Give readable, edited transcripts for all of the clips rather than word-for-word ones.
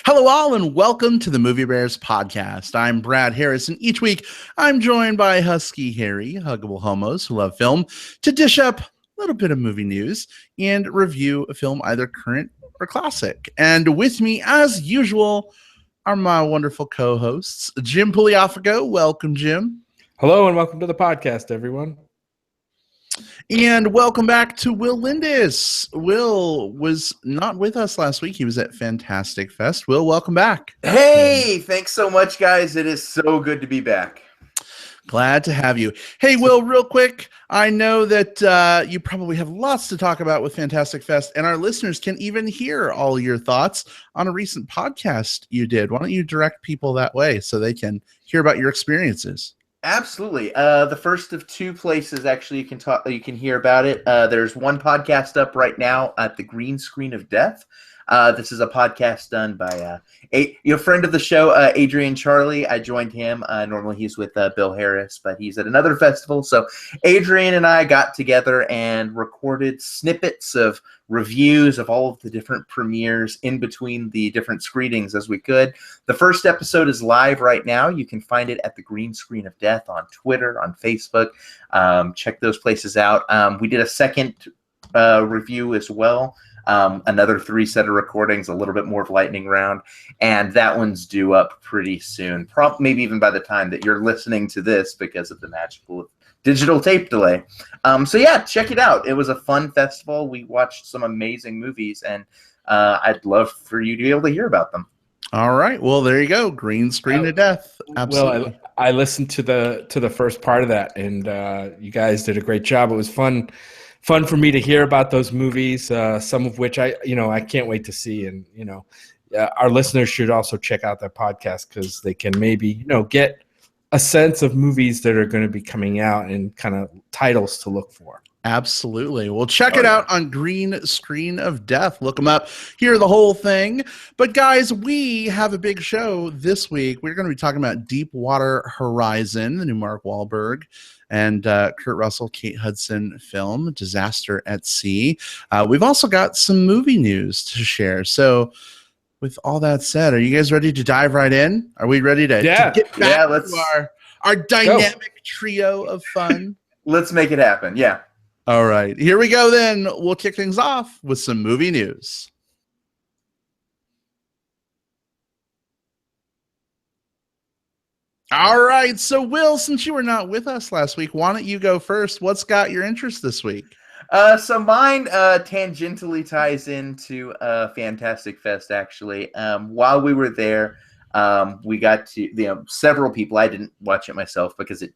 Hello, all, and welcome to the Movie Bears podcast. I'm Brad Harris, and each week I'm joined by Husky Harry, huggable homos who love film, to dish up a little bit of movie news and review a film either current or classic. And with me, as usual, are my wonderful co-hosts, Jim Pugliafico. Welcome, Jim. Hello, and welcome to the podcast, everyone. And welcome back to Will Lindis. Will was not with us last week. He was at Fantastic Fest. Will, welcome back. Hey, thanks so much, guys. It is so good to be back. Glad to have you. Hey, Will, real quick, I know that you probably have lots to talk about with Fantastic Fest, and our listeners can even hear all your thoughts on a recent podcast you did. Why don't you direct people that way so they can hear about your experiences? Absolutely. The first of two places actually you can hear about it. There's one podcast up right now at the Green Screen of Death. This is a podcast done by a friend of the show, Adrian Charlie. I joined him. Normally he's with Bill Harris, but he's at another festival. So Adrian and I got together and recorded snippets of reviews of all of the different premieres in between the different screenings as we could. The first episode is live right now. You can find it at the Green Screen of Death on Twitter, on Facebook. Check those places out. We did a second review as well. Another 3 set of recordings, a little bit more of lightning round, and that one's due up pretty soon. Maybe even by the time that you're listening to this because of the magical digital tape delay. So yeah, check it out. It was a fun festival. We watched some amazing movies, and I'd love for you to be able to hear about them. All right. Well, there you go. Green Screen of Death. Absolutely. Well, I listened to the first part of that, and you guys did a great job. It was fun for me to hear about those movies, some of which I can't wait to see. And, our listeners should also check out that podcast because they can maybe, get a sense of movies that are going to be coming out and kind of titles to look for. Absolutely. Well, check it out on Green Screen of Death. Look them up. Hear the whole thing. But guys, we have a big show this week. We're going to be talking about Deepwater Horizon, the new Mark Wahlberg and Kurt Russell, Kate Hudson film, Disaster at Sea. We've also got some movie news to share. So with all that said, are you guys ready to dive right in? Are we ready to get back to our dynamic trio of fun? Let's make it happen. Yeah. All right. Here we go then. We'll kick things off with some movie news. All right. So, Will, since you were not with us last week, why don't you go first? What's got your interest this week? So mine tangentially ties into Fantastic Fest, actually. While we were there, we got to, several people, I didn't watch it myself because it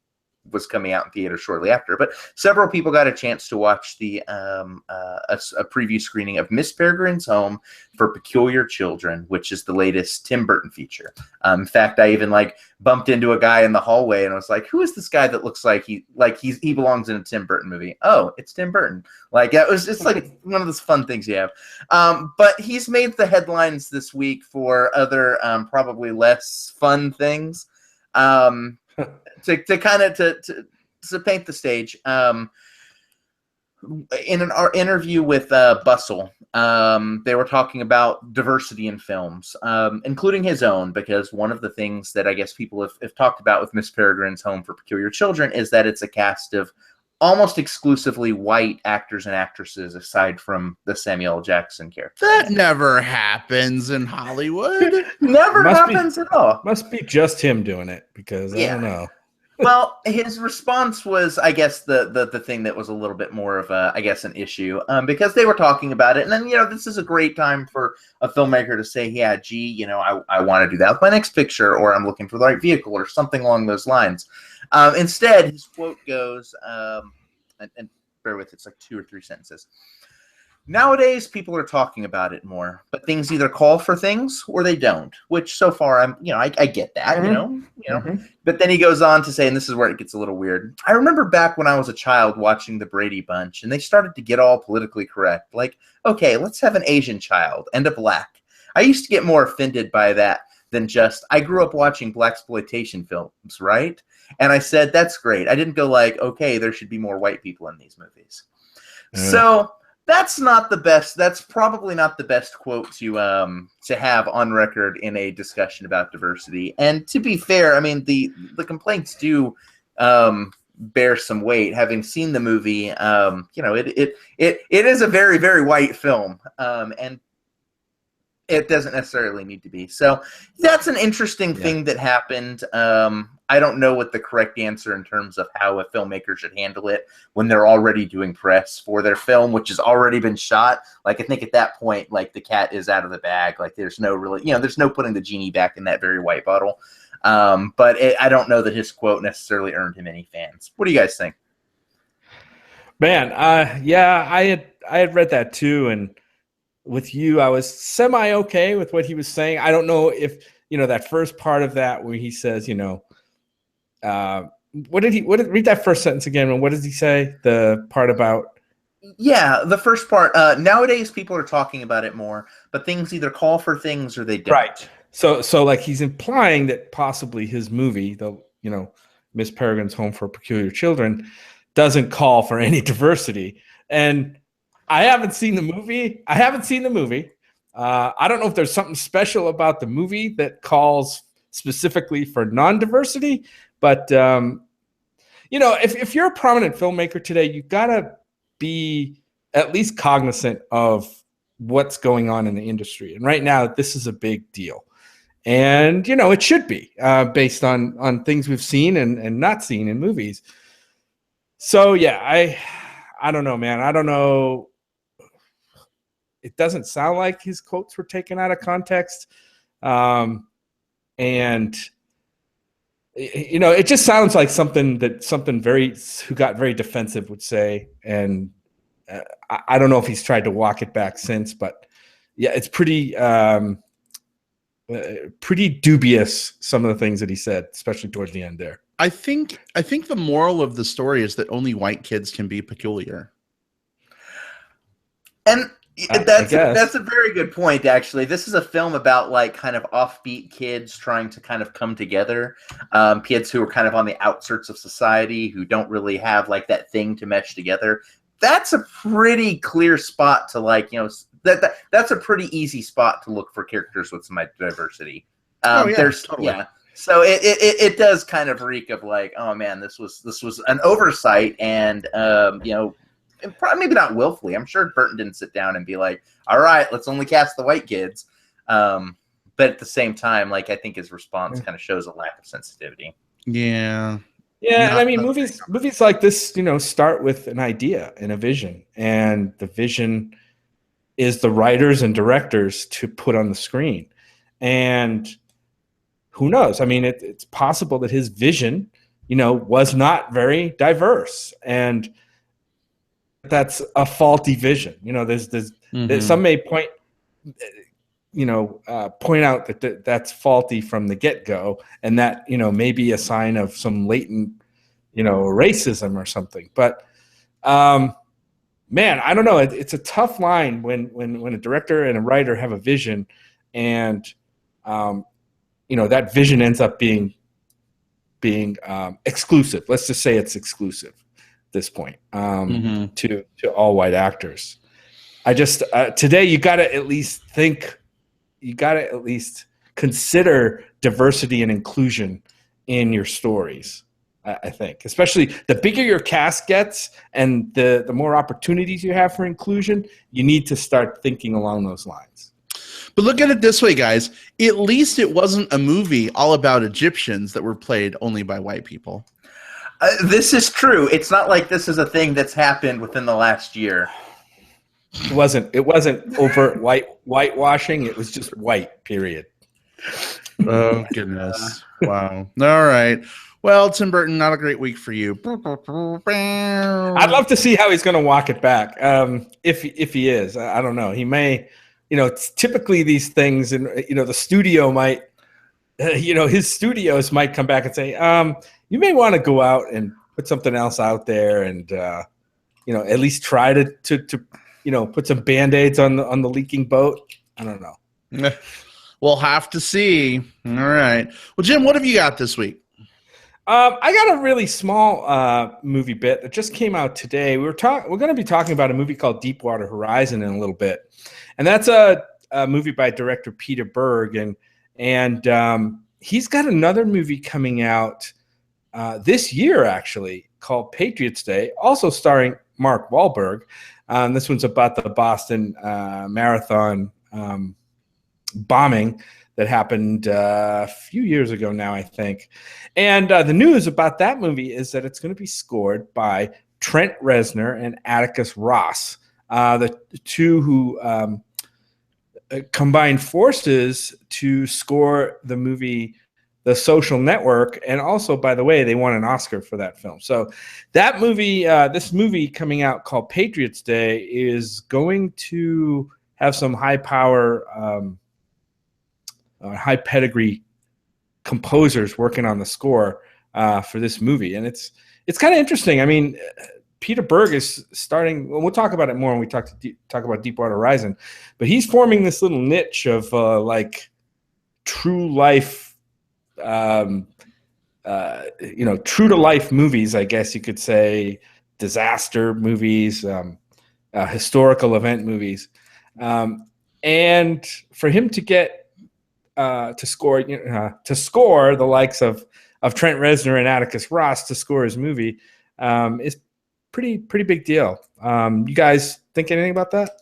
was coming out in theater shortly after, but several people got a chance to watch the a preview screening of Miss Peregrine's Home for Peculiar Children, which is the latest Tim Burton feature. In fact, I even bumped into a guy in the hallway and I was like, "Who is this guy that looks like he belongs in a Tim Burton movie?" Oh, it's Tim Burton. It was just one of those fun things you have. But he's made the headlines this week for other probably less fun things. To paint the stage, in an interview with Bustle, they were talking about diversity in films, including his own, because one of the things that I guess people have talked about with Miss Peregrine's Home for Peculiar Children is that it's a cast of almost exclusively white actors and actresses, aside from the Samuel L. Jackson character. That never happens in Hollywood. Never happens at all. Must be just him doing it, because I don't know. Well, his response was, I guess, the thing that was a little bit more of an issue, because they were talking about it. And then, this is a great time for a filmmaker to say, yeah, gee, I want to do that with my next picture, or I'm looking for the right vehicle, or something along those lines. Instead, his quote goes, and bear with it, it's like 2 or 3 sentences. Nowadays, people are talking about it more, but things either call for things or they don't, which so far I get that, Mm-hmm. But then he goes on to say, and this is where it gets a little weird. I remember back when I was a child watching the Brady Bunch and they started to get all politically correct. Like, okay, let's have an Asian child and a black. I used to get more offended by that than just, I grew up watching blaxploitation films, right? And I said, that's great. I didn't go like, okay, there should be more white people in these movies. So That's not the best. That's probably not the best quote to have on record in a discussion about diversity. And to be fair, I mean the complaints do bear some weight. Having seen the movie, it is a very, very white film, and it doesn't necessarily need to be. So that's an interesting thing that happened. I don't know what the correct answer in terms of how a filmmaker should handle it when they're already doing press for their film, which has already been shot. Like, I think at that point, like, the cat is out of the bag. Like, there's no really, there's no putting the genie back in that very white bottle. But I don't know that his quote necessarily earned him any fans. What do you guys think? Man, I had read that too, and with you, I was semi okay with what he was saying. I don't know if that first part of that where he says, read that first sentence again, and what does he say? The part about the first part. Nowadays, people are talking about it more, but things either call for things or they don't. Right. So like he's implying that possibly his movie, the Miss Peregrine's Home for Peculiar Children, doesn't call for any diversity. And I haven't seen the movie. I don't know if there's something special about the movie that calls specifically for non-diversity, but if you're a prominent filmmaker today, you've got to be at least cognizant of what's going on in the industry. And right now, this is a big deal. And, it should be based on things we've seen and not seen in movies. So, yeah, I don't know, man. I don't know. It doesn't sound like his quotes were taken out of context. And, it just sounds like something who got very defensive would say. And I don't know if he's tried to walk it back since, but yeah, it's pretty dubious, some of the things that he said, especially towards the end there. I think the moral of the story is that only white kids can be peculiar. And that's a very good point, actually. This is a film about like kind of offbeat kids trying to kind of come together. Kids who are kind of on the outskirts of society, who don't really have like that thing to mesh together. That's a pretty clear spot to that's a pretty easy spot to look for characters with some diversity. Totally. So it does kind of reek of like, oh man, this was an oversight, and probably maybe not willfully. I'm sure Burton didn't sit down and be like, all right, let's only cast the white kids. But at the same time, like, I think his response kind of shows a lack of sensitivity. Yeah. Yeah, and I mean, movies like this, start with an idea and a vision, and the vision is the writers and directors to put on the screen. And who knows? I mean, it's possible that his vision, was not very diverse, and that's a faulty vision. There's some may point out that that's faulty from the get-go, and that may be a sign of some latent racism or something. But man, I don't know. It's a tough line when a director and a writer have a vision, and that vision ends up being exclusive. Let's just say it's exclusive at this point to all white actors. I just today you got to at least consider diversity and inclusion in your stories. I think, especially the bigger your cast gets and the more opportunities you have for inclusion, you need to start thinking along those lines. But look at it this way, guys. At least it wasn't a movie all about Egyptians that were played only by white people. This is true. It's not like this is a thing that's happened within the last year. It wasn't overt whitewashing. It was just white, period. Oh, goodness. Wow. All right. Well, Tim Burton, not a great week for you. I'd love to see how he's going to walk it back. If he is, I don't know. He may, it's typically these things, and the studio might, his studios might come back and say, you may want to go out and put something else out there, and at least try to put some Band-Aids on the leaking boat. I don't know. We'll have to see. All right. Well, Jim, what have you got this week? I got a really small movie bit that just came out today. We're going to be talking about a movie called Deepwater Horizon in a little bit, and that's a movie by director Peter Berg, and he's got another movie coming out this year actually called Patriots Day, also starring Mark Wahlberg. This one's about the Boston Marathon bombing that happened a few years ago now, I think. And the news about that movie is that it's going to be scored by Trent Reznor and Atticus Ross, the two who combined forces to score the movie The Social Network. And also, by the way, they won an Oscar for that film. So that movie, this movie coming out called Patriots Day, is going to have some high power, high pedigree composers working on the score for this movie. And it's kind of interesting. I mean, Peter Berg is starting, well, we'll talk about it more when we talk about Deepwater Horizon, but he's forming this little niche of like true life, true to life movies, I guess you could say, disaster movies, historical event movies. And for him to get to score the likes of Trent Reznor and Atticus Ross to score his movie is pretty big deal. You guys think anything about that?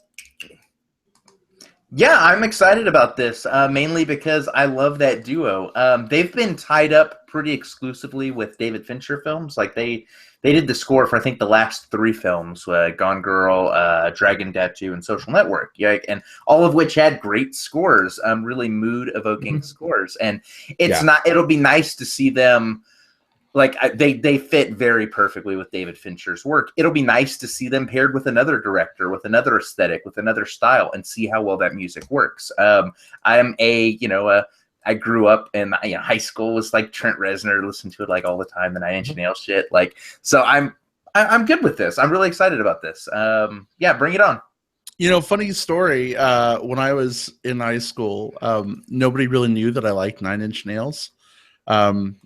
Yeah, I'm excited about this, mainly because I love that duo. They've been tied up pretty exclusively with David Fincher films. Like they did the score for, I think, the last 3 films, Gone Girl, Dragon Tattoo, and Social Network. Yeah, and all of which had great scores, really mood-evoking scores. And it'll be nice to see them. Like they fit very perfectly with David Fincher's work. It'll be nice to see them paired with another director, with another aesthetic, with another style, and see how well that music works. I grew up in high school was like Trent Reznor, listened to it like all the time, the Nine Inch Nails shit. Like, so I'm good with this. I'm really excited about this. Yeah, bring it on. Funny story. When I was in high school, nobody really knew that I liked Nine Inch Nails.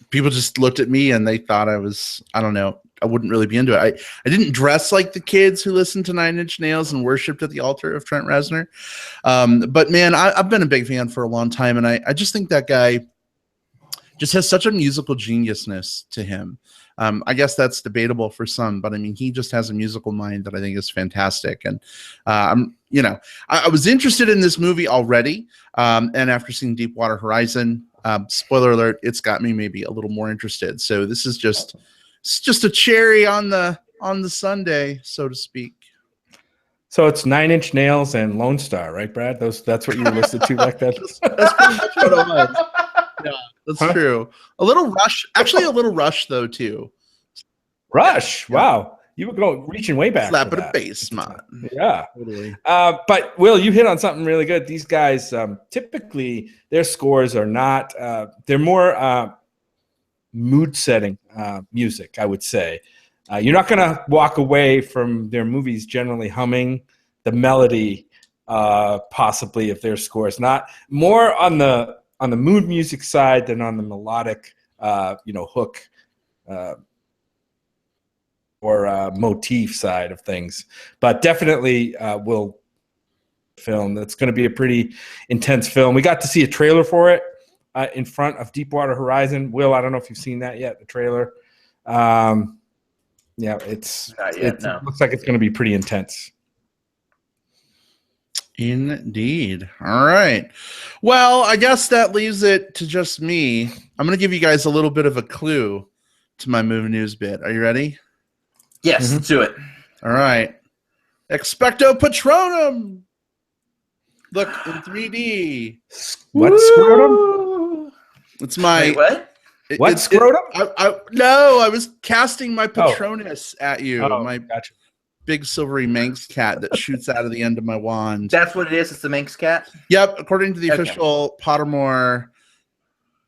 People just looked at me and they thought I don't know, I wouldn't really be into it. I didn't dress like the kids who listened to Nine Inch Nails and worshipped at the altar of Trent Reznor. But man, I've been a big fan for a long time, and I just think that guy just has such a musical geniusness to him. I guess that's debatable for some, but I mean, he just has a musical mind that I think is fantastic. And I was interested in this movie already, and after seeing Deepwater Horizon, spoiler alert, it's got me maybe a little more interested. So this is just a cherry on the sundae, so to speak. So it's 9 Inch Nails and Lone Star, right, Brad? That's what you were listed to back then. That's pretty much what it was. Yeah, that's true. A little Rush, actually a little Rush though too. Rush, wow. You were reaching way back. Slap at a bass, man. Yeah. Totally. But Will, you hit on something really good. These guys, typically their scores are not, they're more mood setting music, I would say. You're not going to walk away from their movies generally humming the melody, possibly, of their scores. Not more on the mood music side than on the melodic, hook, or motif side of things, but definitely will film. That's going to be a pretty intense film. We got to see a trailer for it in front of Deepwater Horizon. Will, I don't know if you've seen that yet, the trailer. Yeah, it looks like it's going to be pretty intense. Indeed. All right. Well, I guess that leaves it to just me. I'm going to give you guys a little bit of a clue to my movie news bit. Are you ready? Yes, let's do it. All right. Expecto Patronum. Look in 3D. What scrotum? It's my. Wait, what scrotum? No, I was casting my Patronus at you. Gotcha. Big silvery Manx cat that shoots out of the end of my wand. That's what it is. It's the Manx cat. Yep. According to the official Pottermore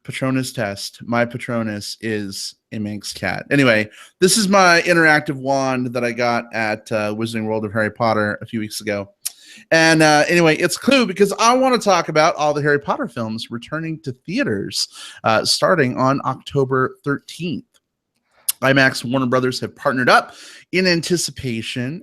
Patronus test, my Patronus is a Manx cat. Anyway, this is my interactive wand that I got at Wizarding World of Harry Potter a few weeks ago. And anyway, it's Clue because I want to talk about all the Harry Potter films returning to theaters starting on October 13th. IMAX and Warner Brothers have partnered up in anticipation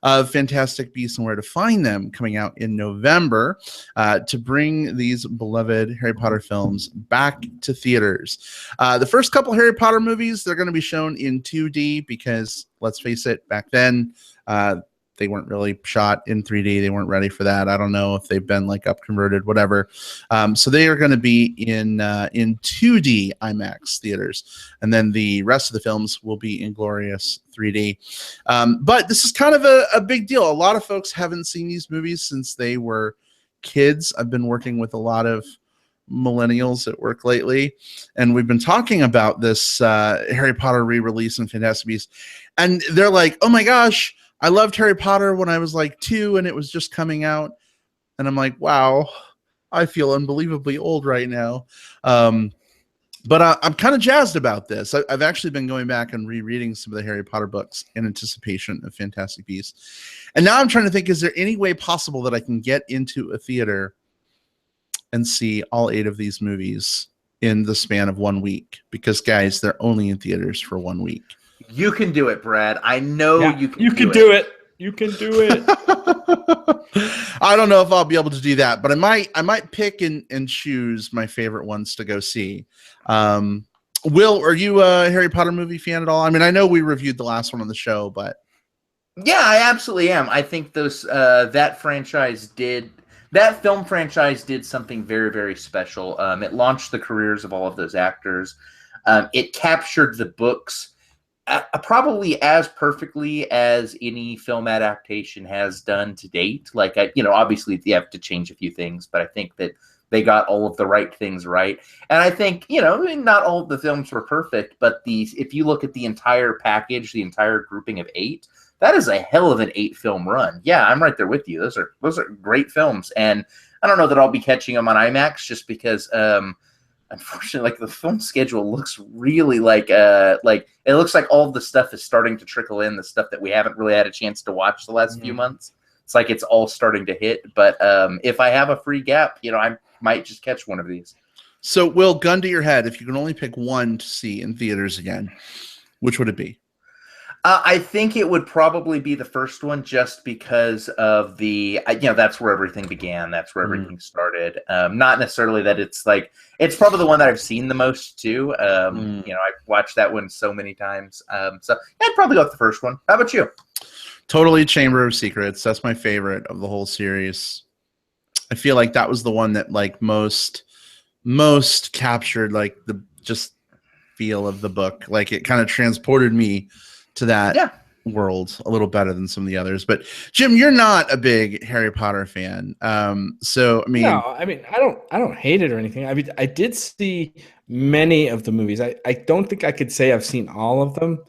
of Fantastic Beasts and Where to Find Them coming out in November to bring these beloved Harry Potter films back to theaters. The first couple Harry Potter movies, they're going to be shown in 2D because, let's face it, back then, they weren't really shot in 3D. They weren't ready for that. I don't know if they've been like up converted, whatever. So they are going to be in 2D IMAX theaters, and then the rest of the films will be in glorious 3D. But this is kind of a big deal. A lot of folks haven't seen these movies since they were kids. I've been working with a lot of millennials at work lately, and we've been talking about this Harry Potter re-release and Fantastic Beasts, and they're like, "Oh my gosh, I loved Harry Potter when I was like 2 and it was just coming out." And I'm like, wow, I feel unbelievably old right now. But I'm kind of jazzed about this. I've actually been going back and rereading some of the Harry Potter books in anticipation of Fantastic Beasts. And now I'm trying to think, is there any way possible that I can get into a theater and see all 8 of these movies in the span of 1 week? Because, guys, they're only in theaters for 1 week. You can do it, Brad. I know you can. You can do it. You can do it. I don't know if I'll be able to do that, but I might pick and choose my favorite ones to go see. Will, are you a Harry Potter movie fan at all? I mean, I know we reviewed the last one on the show, but yeah, I absolutely am. I think those that film franchise did something very, very special. It launched the careers of all of those actors. It captured the books probably as perfectly as any film adaptation has done to date. Like, obviously you have to change a few things, but I think that they got all of the right things right. And I think, not all of the films were perfect, but if you look at the entire package, the entire grouping of 8, that is a hell of an 8-film run. Yeah, I'm right there with you. Those are great films. And I don't know that I'll be catching them on IMAX just because, unfortunately, like, the film schedule looks really like it looks like all of the stuff is starting to trickle in, the stuff that we haven't really had a chance to watch the last few months. It's like it's all starting to hit. But if I have a free gap, I might just catch one of these. So, Will, gun to your head, if you can only pick one to see in theaters again, which would it be? I think it would probably be the first one, just because of that's where everything began. That's where everything started. Not necessarily that it's probably the one that I've seen the most too. I've watched that one so many times. So yeah, I'd probably go with the first one. How about you? Totally Chamber of Secrets. That's my favorite of the whole series. I feel like that was the one that like most captured like the just feel of the book. Like, it kind of transported me to that world a little better than some of the others. But Jim, you're not a big Harry Potter fan. So I mean, no, I mean, I don't hate it or anything. I mean, I did see many of the movies. I don't think I could say I've seen all of them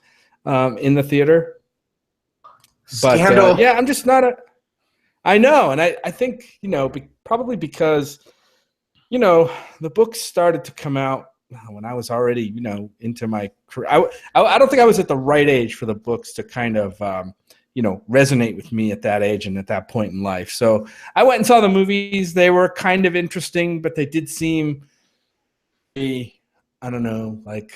in the theater. But yeah, I'm just not I know. And I think, probably because, the books started to come out when I was already, into my career. I don't think I was at the right age for the books to kind of, resonate with me at that age and at that point in life. So I went and saw the movies. They were kind of interesting, but they did seem, I don't know, like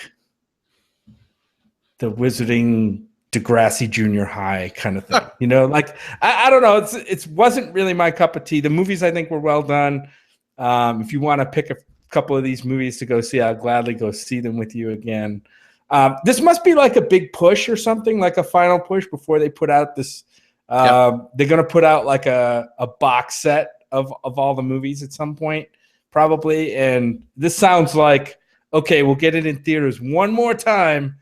the Wizarding Degrassi Junior High kind of thing. I don't know. It wasn't really my cup of tea. The movies, I think, were well done. If you want to pick a couple of these movies to go see, I'll gladly go see them with you again. This must be like a big push or something, like a final push before they put out this. They're going to put out like a box set of all the movies at some point, probably. And this sounds like, okay, we'll get it in theaters one more time,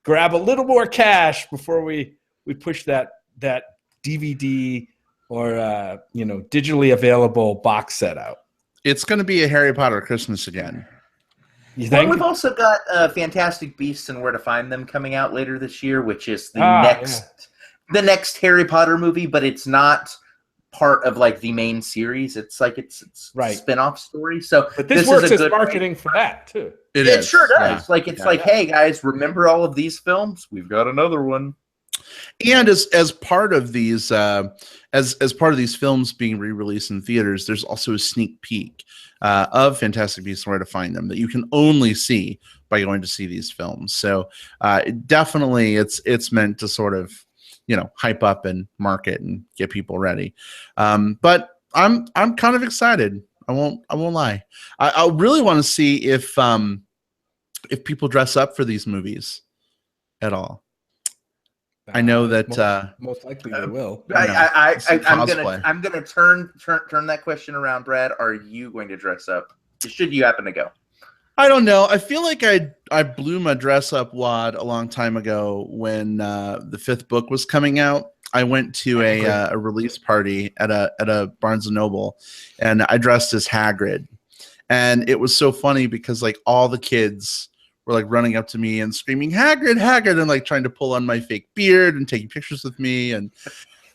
grab a little more cash before we push that DVD or digitally available box set out. It's going to be a Harry Potter Christmas again. You think? Well, we've also got Fantastic Beasts and Where to Find Them coming out later this year, which is the next Harry Potter movie, but it's not part of like the main series. It's like it's a spin-off story. So, but this works as marketing for that too. It sure does. Yeah. Like, it's like, hey guys, remember all of these films? We've got another one. And as part of these as part of these films being re-released in theaters, there's also a sneak peek of Fantastic Beasts and Where to Find Them that you can only see by going to see these films. So definitely it's meant to sort of, you know, hype up and market and get people ready. But I'm kind of excited. I won't lie. I really want to see if people dress up for these movies at all. I know that most likely they will. I'm gonna turn that question around, Brad. Are you going to dress up? Should you happen to go? I don't know. I feel like I blew my dress up wad a long time ago when the fifth book was coming out. I went to a release party at a Barnes and Noble, and I dressed as Hagrid, and it was so funny because like all the kids were like running up to me and screaming Hagrid, Hagrid, and like trying to pull on my fake beard and taking pictures with me. And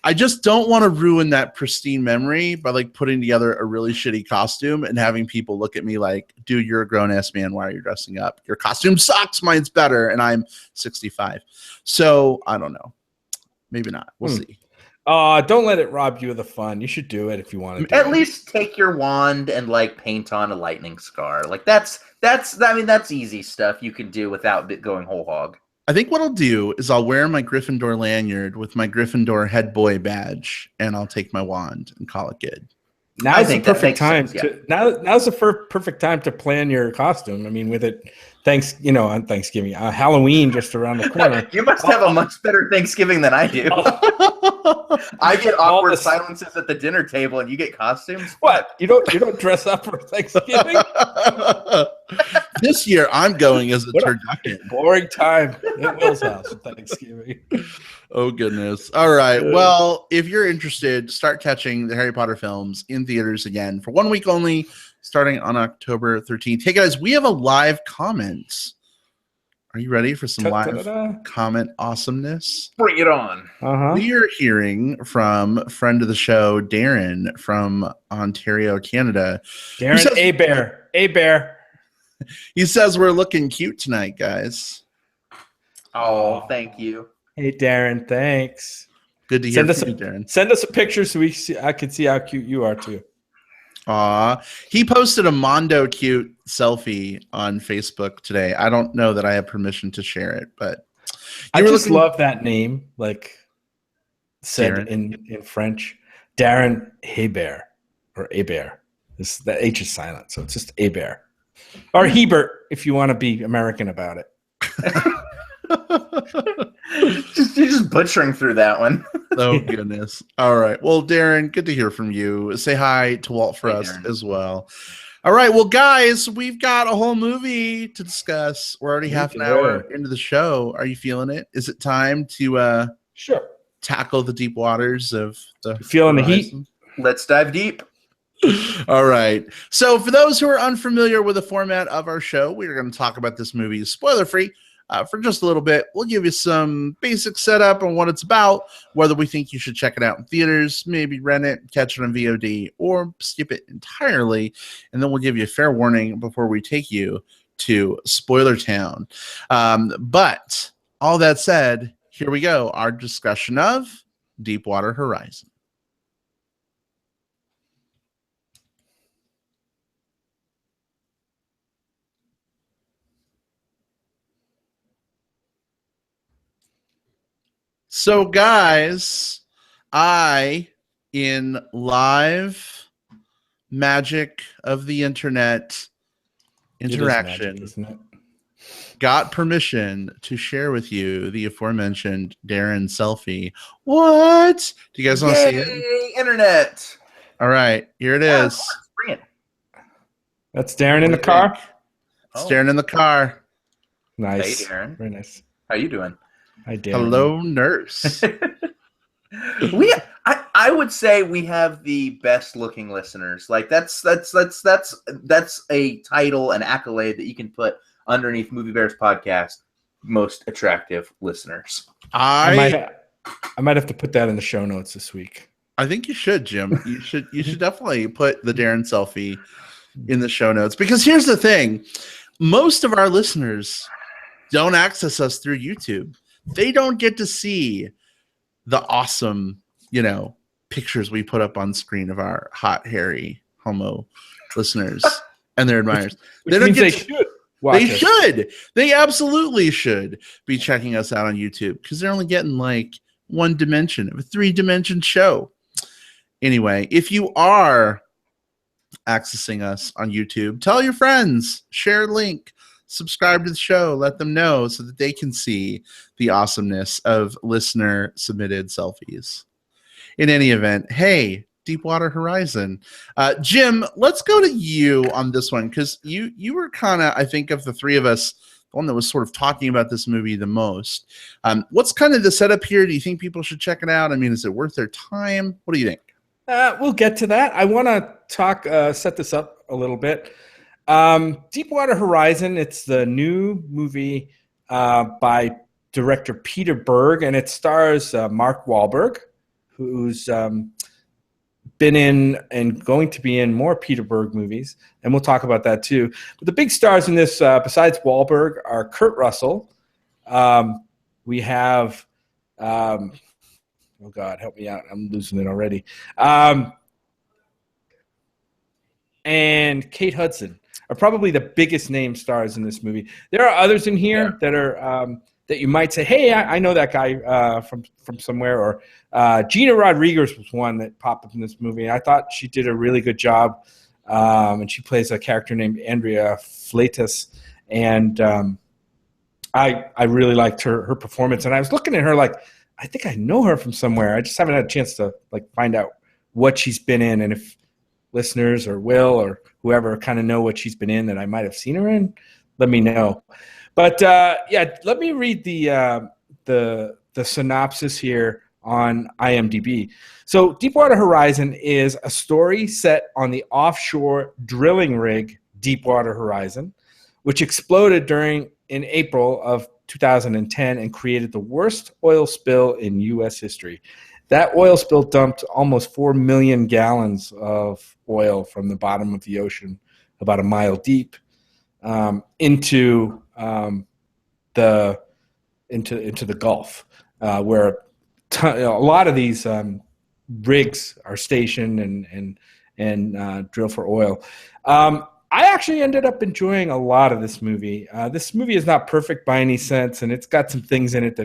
I just don't want to ruin that pristine memory by like putting together a really shitty costume and having people look at me like, dude, you're a grown ass man. Why are you dressing up? Your costume sucks. Mine's better. And I'm 65. So I don't know. Maybe not. We'll see. Don't let it rob you of the fun. You should do it if you want to. At least take your wand and like paint on a lightning scar. Like that's easy stuff you can do without it going whole hog. I think what I'll do is I'll wear my Gryffindor lanyard with my Gryffindor head boy badge, and I'll take my wand and call it good. Now's the perfect time perfect time to plan your costume. I mean, with it, on Thanksgiving, Halloween just around the corner. You must have a much better Thanksgiving than I do. I get awkward silences at the dinner table, and you get costumes. What? You don't dress up for Thanksgiving? This year, I'm going as a turducken. Boring time at Will's house for Thanksgiving. Oh, goodness. All right. Well, if you're interested, start catching the Harry Potter films in theaters again for 1 week only, starting on October 13th. Hey, guys, we have a live comment. Are you ready for some live comment awesomeness? Bring it on. We are hearing from friend of the show, Darren from Ontario, Canada. Darren, says, A bear. He says we're looking cute tonight, guys. Oh, thank you. Hey, Darren, thanks. Good to hear from you, Darren. Send us a picture so I can see how cute you are, too. Aw. He posted a Mondo cute selfie on Facebook today. I don't know that I have permission to share it, but I just love that name, like said in French. Darren Hebert or Hebert. The H is silent, so it's just Hebert. Or Hebert, if you want to be American about it. You're just butchering through that one. Oh, goodness. All right. Well, Darren, good to hear from you. Say hi to Walt for us as well. All right. Well, guys, we've got a whole movie to discuss. We're already half an hour into the show. Are you feeling it? Is it time to tackle the deep waters of the feeling the heat? Let's dive deep. All right. So for those who are unfamiliar with the format of our show, we're going to talk about this movie spoiler-free for just a little bit. We'll give you some basic setup on what it's about, whether we think you should check it out in theaters, maybe rent it, catch it on VOD, or skip it entirely. And then we'll give you a fair warning before we take you to Spoiler Town. But all that said, here we go. Our discussion of Deepwater Horizon. So, guys, in live magic of the internet interaction, magic, isn't it? Got permission to share with you the aforementioned Darren selfie. What? Do you guys want to see it? Internet. All right, here it is. Bring it. That's Darren in the car. It's Darren in the car. Nice. Hey, Darren. Very nice. How you doing? Hi, Darren. Hello, nurse. I would say we have the best looking listeners. Like that's a title, an accolade that you can put underneath Movie Bears podcast. Most attractive listeners. I might have to put that in the show notes this week. I think you should, Jim. You should definitely put the Darren selfie in the show notes, because here's the thing: most of our listeners don't access us through YouTube. They don't get to see the awesome, pictures we put up on screen of our hot, hairy homo listeners and their admirers. Which means they should watch us. Should. They absolutely should be checking us out on YouTube because they're only getting like one dimension of a 3-dimension show. Anyway, if you are accessing us on YouTube, tell your friends, share a link, subscribe to the show, let them know so that they can see the awesomeness of listener submitted selfies. In any event, hey, Deepwater Horizon. Jim, let's go to you on this one because you were kind of, I think, of the three of us, the one that was sort of talking about this movie the most. What's kind of the setup here? Do you think people should check it out? I mean, is it worth their time? What do you think? We'll get to that. I want to set this up a little bit. Deepwater Horizon, it's the new movie by director Peter Berg, and it stars Mark Wahlberg, who's been in and going to be in more Peter Berg movies, and we'll talk about that too. But the big stars in this, besides Wahlberg, are Kurt Russell. We have, oh God, help me out. I'm losing it already. And Kate Hudson are probably the biggest name stars in this movie. There are others in here that are that you might say, hey, I know that guy from somewhere. Or Gina Rodriguez was one that popped up in this movie. And I thought she did a really good job. And she plays a character named Andrea Fleitas. And I really liked her performance. And I was looking at her like, I think I know her from somewhere. I just haven't had a chance to find out what she's been in. And if listeners or Will or whoever kind of know what she's been in that I might have seen her in, let me know. But let me read the synopsis here on IMDb. So Deepwater Horizon is a story set on the offshore drilling rig Deepwater Horizon, which exploded in April of 2010 and created the worst oil spill in U.S. history. That oil spill dumped almost 4 million gallons of oil from the bottom of the ocean, about a mile deep, into the Gulf, where a lot of these rigs are stationed and drill for oil. I actually ended up enjoying a lot of this movie. This movie is not perfect by any sense, and it's got some things in it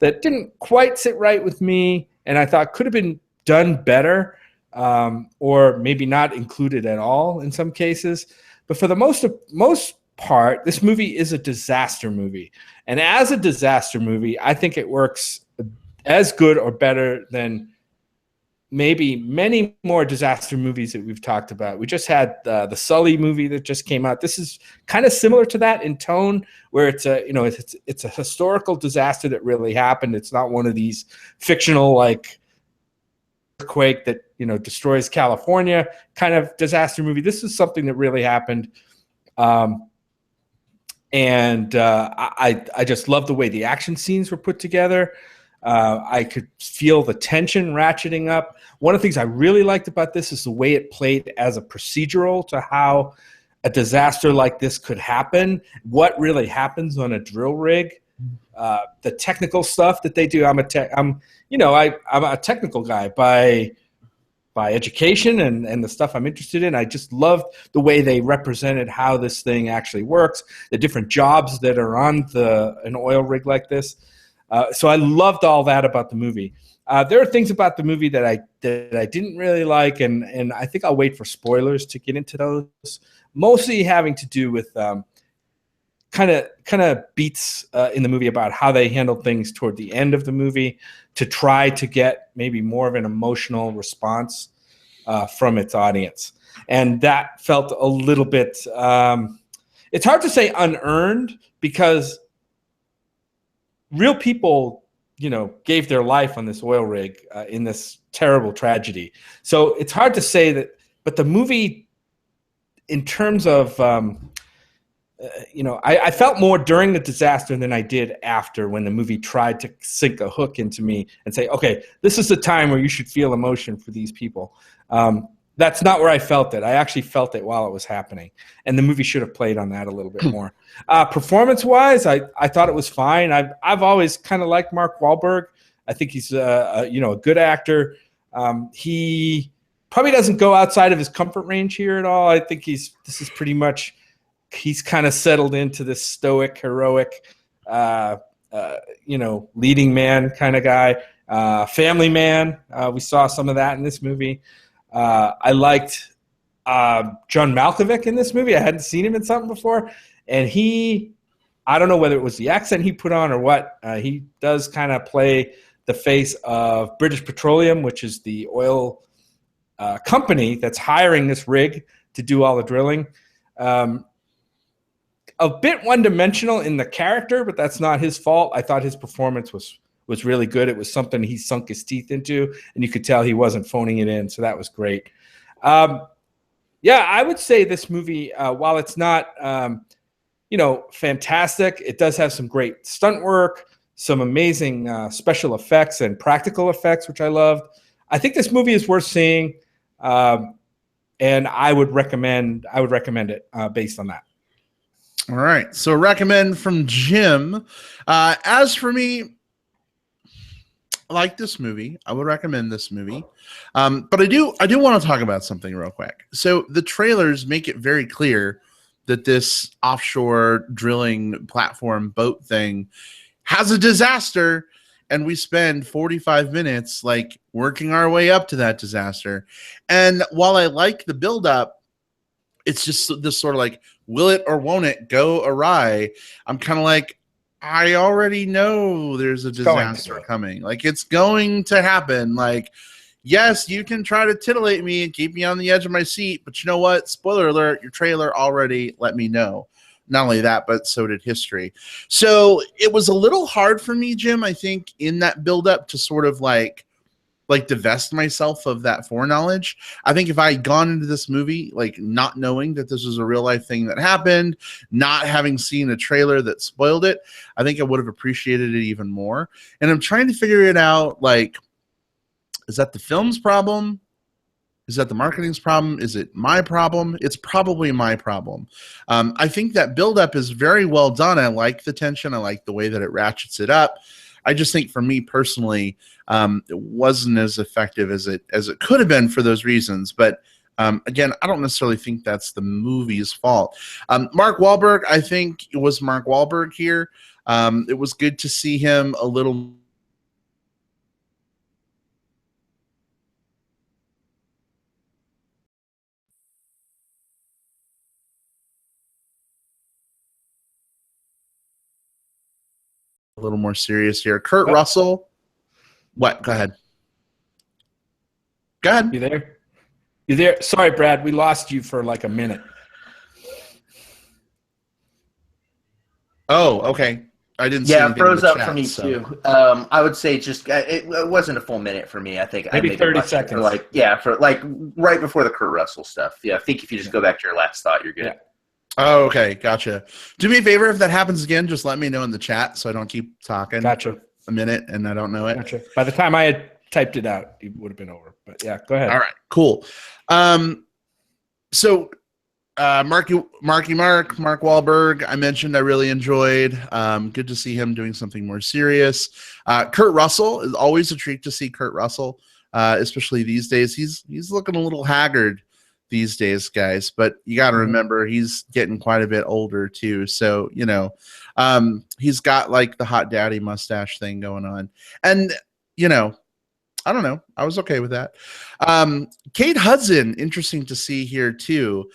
that didn't quite sit right with me, and I thought could have been done better, or maybe not included at all in some cases. But for the most part, this movie is a disaster movie. And as a disaster movie, I think it works as good or better than maybe many more disaster movies that we've talked about. We just had the Sully movie that just came out. This is kind of similar to that in tone, where it's a historical disaster that really happened. It's not one of these fictional earthquake that destroys California kind of disaster movie. This is something that really happened. And I just love the way the action scenes were put together. I could feel the tension ratcheting up. One of the things I really liked about this is the way it played as a procedural to how a disaster like this could happen, what really happens on a drill rig, the technical stuff that they do. I'm a technical guy by education and the stuff I'm interested in. I just loved the way they represented how this thing actually works, the different jobs that are on an oil rig like this. So I loved all that about the movie. There are things about the movie that I didn't really like, and I think I'll wait for spoilers to get into those. Mostly having to do with kind of beats in the movie about how they handle things toward the end of the movie to try to get maybe more of an emotional response from its audience, and that felt a little bit. It's hard to say unearned because real people, gave their life on this oil rig in this terrible tragedy. So it's hard to say that, but the movie, in terms of, I felt more during the disaster than I did after, when the movie tried to sink a hook into me and say, okay, this is the time where you should feel emotion for these people. That's not where I felt it. I actually felt it while it was happening. And the movie should have played on that a little bit more. Performance-wise, I thought it was fine. I've always kind of liked Mark Wahlberg. I think he's a good actor. He probably doesn't go outside of his comfort range here at all. I think he's kind of settled into this stoic, heroic, leading man kind of guy. Family man. We saw some of that in this movie. I liked John Malkovich in this movie. I hadn't seen him in something before, and I don't know whether it was the accent he put on or what. He does kind of play the face of British Petroleum, which is the oil company that's hiring this rig to do all the drilling. A bit one-dimensional in the character, but that's not his fault. I thought his performance was really good. It was something he sunk his teeth into, and you could tell he wasn't phoning it in, so that was great. I would say this movie, while it's not fantastic, it does have some great stunt work, some amazing special effects and practical effects, which I loved. I think this movie is worth seeing, and I would recommend it based on that. All right, so recommend from Jim. As for me, I like this movie. I would recommend this movie, but I do want to talk about something real quick. So the trailers make it very clear that this offshore drilling platform boat thing has a disaster, and we spend 45 minutes like working our way up to that disaster. And while I like the buildup, it's just this sort of like, will it or won't it go awry? I'm kind of like, I already know there's a disaster coming. Like, it's going to happen. Like, yes, you can try to titillate me and keep me on the edge of my seat, but you know what? Spoiler alert, your trailer already let me know. Not only that, but so did history. So it was a little hard for me, Jim, I think, in that buildup to sort of like divest myself of that foreknowledge. I think if I had gone into this movie like not knowing that this was a real life thing that happened, not having seen a trailer that spoiled it, I think I would have appreciated it even more. And I'm trying to figure it out, like, is that the film's problem? Is that the marketing's problem? Is it my problem? It's probably my problem. I think that buildup is very well done. I like the tension. I like the way that it ratchets it up. I just think for me personally, it wasn't as effective as it could have been for those reasons. But again, I don't necessarily think that's the movie's fault. Mark Wahlberg, I think it was Mark Wahlberg here. It was good to see him a little more serious here. Kurt Russell. What? Go ahead. Go ahead. You there? You there? Sorry, Brad. We lost you for like a minute. Oh, okay. I didn't see anything. Yeah, it froze up chat, for me too. I would say just it wasn't a full minute for me. I think maybe 30 seconds. For right before the Kurt Russell stuff. Yeah, I think if you just go back to your last thought, you're good. Yeah. Oh, okay. Gotcha. Do me a favor, if that happens again, just let me know in the chat so I don't keep talking. Gotcha. A minute and I don't know it. Gotcha. By the time I had typed it out, it would have been over. But yeah, go ahead. All right, cool. So Mark Wahlberg, I mentioned I really enjoyed. Good to see him doing something more serious. Kurt Russell is always a treat to see Kurt Russell, especially these days. He's looking a little haggard these days, guys, but you got to remember he's getting quite a bit older too. So, he's got like the hot daddy mustache thing going on. And, I don't know. I was okay with that. Kate Hudson, interesting to see here too.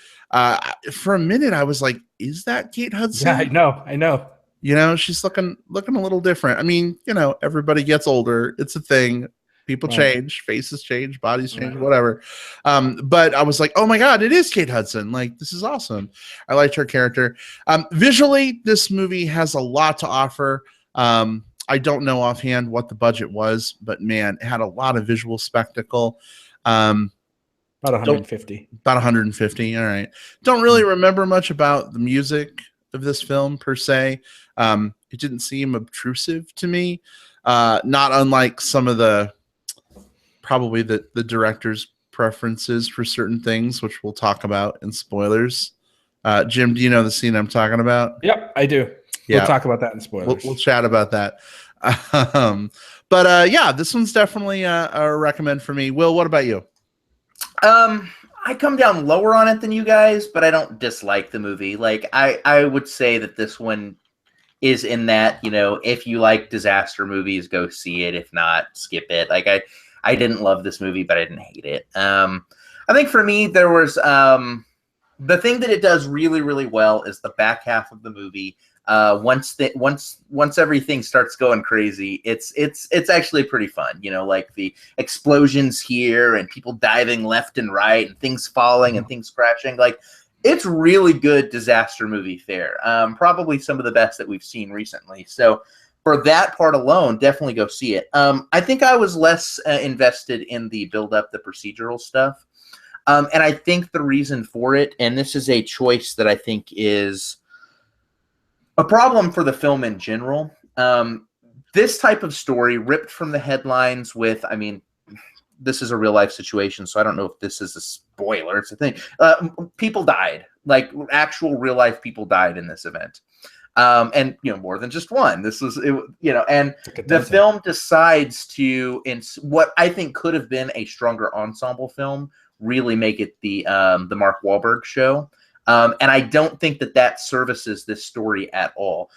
For a minute, I was like, is that Kate Hudson? Yeah, I know. She's looking a little different. I mean, everybody gets older. It's a thing. People change, faces change, bodies change, whatever. But I was like, oh my God, it is Kate Hudson. Like, this is awesome. I liked her character. Visually, this movie has a lot to offer. I don't know offhand what the budget was, but man, it had a lot of visual spectacle. About 150. About 150. All right. Don't really remember much about the music of this film per se. It didn't seem obtrusive to me. Not unlike some of probably the director's preferences for certain things, which we'll talk about in spoilers. Jim, do you know the scene I'm talking about? Yep, I do. Yeah. We'll talk about that in spoilers. We'll chat about that. Um, but yeah, this one's definitely a recommend for me. Will, what about you? I come down lower on it than you guys, but I don't dislike the movie. Like I would say that this one is in that, if you like disaster movies, go see it. If not, skip it. Like I didn't love this movie, but I didn't hate it. I think for me, there was the thing that it does really, really well is the back half of the movie. Once everything starts going crazy, it's actually pretty fun. Like the explosions here and people diving left and right and things falling and things crashing. Like it's really good disaster movie fare. Probably some of the best that we've seen recently. So for that part alone, definitely go see it. I think I was less invested in the build up, the procedural stuff. And I think the reason for it, and this is a choice that I think is a problem for the film in general. This type of story ripped from the headlines with, this is a real life situation, so I don't know if this is a spoiler. It's a thing. People died, like actual real life people died in this event. And more than just one. This was and the film decides to, in what I think could have been a stronger ensemble film, really make it the Mark Wahlberg show. And I don't think that services this story at all.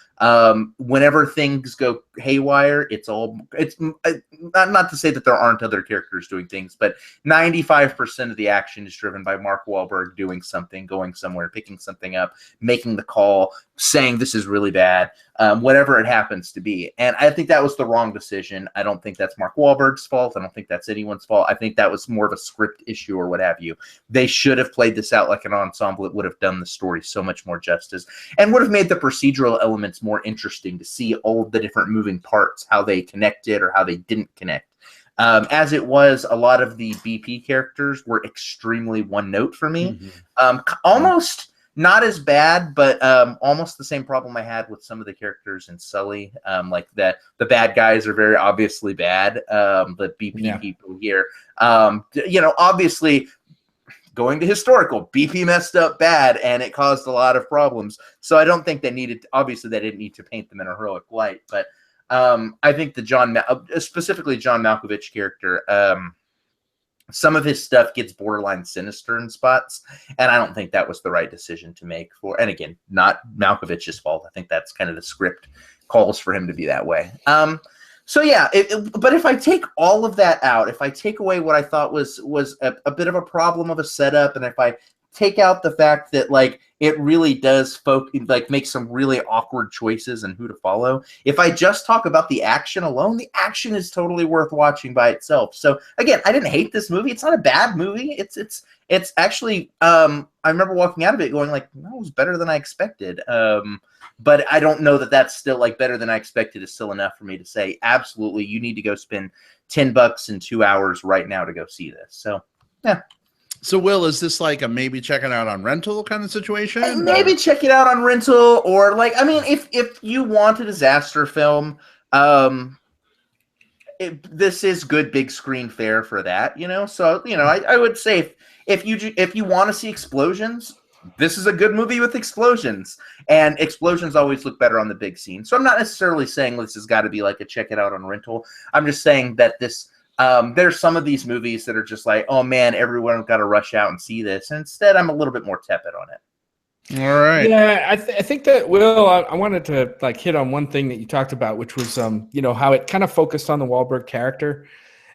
Whenever things go haywire, it's not to say that there aren't other characters doing things, but 95% of the action is driven by Mark Wahlberg doing something, going somewhere, picking something up, making the call, saying this is really bad, whatever it happens to be. And I think that was the wrong decision. I don't think that's Mark Wahlberg's fault. I don't think that's anyone's fault. I think that was more of a script issue or what have you. They should have played this out like an ensemble. It would have done the story so much more justice and would have made the procedural elements more interesting to see all the different moving parts, how they connected or how they didn't connect. As it was, a lot of the BP characters were extremely one note for me. Almost not as bad, but almost the same problem I had with some of the characters in Sully. Like the bad guys are very obviously bad. The BP people here, obviously going to historical, BP messed up bad, and it caused a lot of problems. So I don't think they didn't need to paint them in a heroic light. But I think the specifically John Malkovich character, some of his stuff gets borderline sinister in spots, and I don't think that was the right decision to make and again, not Malkovich's fault. I think that's kind of the script calls for him to be that way. So yeah, but if I take all of that out, if I take away what I thought was a bit of a problem of a setup, and if I take out the fact that like it really does make some really awkward choices and who to follow. If I just talk about the action alone, the action is totally worth watching by itself. So again, I didn't hate this movie. It's not a bad movie. It's actually I remember walking out of it going like, that was better than I expected. But I don't know that that's still like better than I expected is still enough for me to say, absolutely, you need to go spend $10 in 2 hours right now to go see this. So, yeah. So, Will, is this like a maybe check it out on rental kind of situation? Maybe check it out on rental, or like, I mean, if you want a disaster film, this is good big screen fare for that, So, I would say if you want to see explosions, this is a good movie with explosions, and explosions always look better on the big scene. So I'm not necessarily saying this has got to be like a check it out on rental. I'm just saying that this, there's some of these movies that are just like, oh man, everyone's got to rush out and see this. And instead, I'm a little bit more tepid on it. All right. Yeah, I think that, Will, I wanted to like hit on one thing that you talked about, which was, how it kind of focused on the Wahlberg character.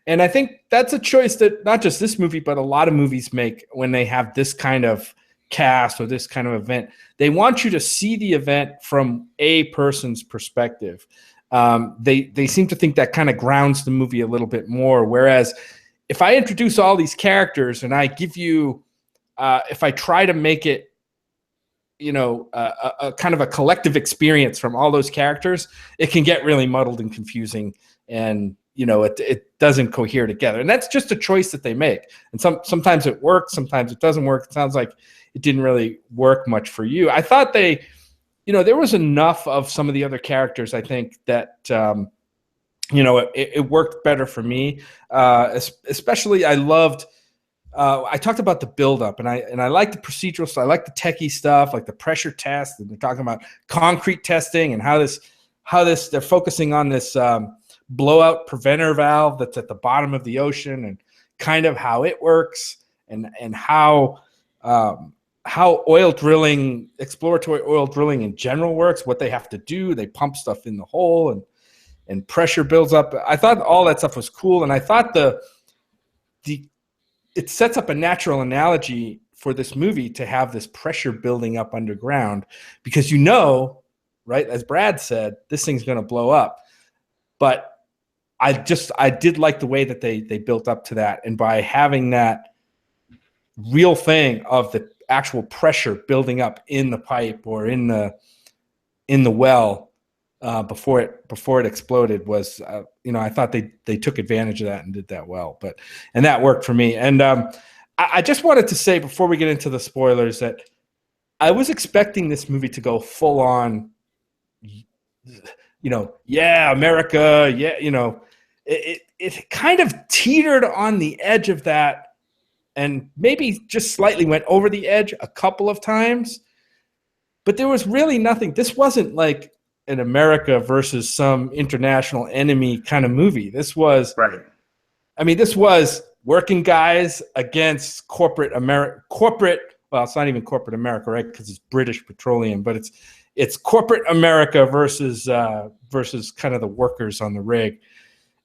And I think that's a choice that not just this movie, but a lot of movies make when they have this kind of cast or this kind of event. They want you to see the event from a person's perspective. They seem to think that kind of grounds the movie a little bit more. Whereas if I introduce all these characters and I give you, if I try to make it, a kind of a collective experience from all those characters, it can get really muddled and confusing, and it doesn't cohere together. And that's just a choice that they make. And sometimes it works, sometimes it doesn't work. It sounds like it didn't really work much for you. I thought there was enough of some of the other characters, I think, that, it worked better for me. Especially I loved, I talked about the buildup, and I like the procedural stuff. I like the techie stuff, like the pressure test, and they're talking about concrete testing and how this they're focusing on this blowout preventer valve that's at the bottom of the ocean, and kind of how it works, and how oil drilling, exploratory oil drilling in general works, what they have to do. They pump stuff in the hole, and pressure builds up. I thought all that stuff was cool, and I thought it sets up a natural analogy for this movie to have this pressure building up underground, because right, as Brad said, this thing's going to blow up. But I did like the way that they built up to that, and by having that real thing of the actual pressure building up in the pipe or in the well before it exploded was I thought they took advantage of that and did that well. And that worked for me. And I just wanted to say before we get into the spoilers that I was expecting this movie to go full on, yeah, America, yeah, it kind of teetered on the edge of that, and maybe just slightly went over the edge a couple of times, but there was really nothing. This wasn't like an America versus some international enemy kind of movie. This was, right. I mean, this was working guys against corporate America. Well, it's not even corporate America, right? Because it's British Petroleum, but it's corporate America versus kind of the workers on the rig.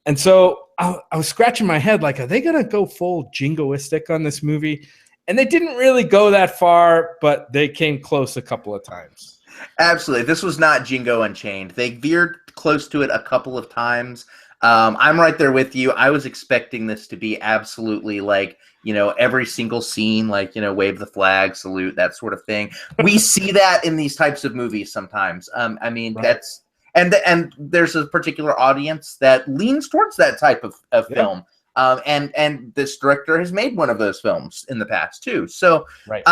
And so I was scratching my head, like, are they going to go full jingoistic on this movie? And they didn't really go that far, but they came close a couple of times. Absolutely. This was not Jingo Unchained. They veered close to it a couple of times. I'm right there with you. I was expecting this to be absolutely like, every single scene, like, wave the flag, salute, that sort of thing. We see that in these types of movies sometimes. Right. That's, and there's a particular audience that leans towards that type of film. And this director has made one of those films in the past too. So, right.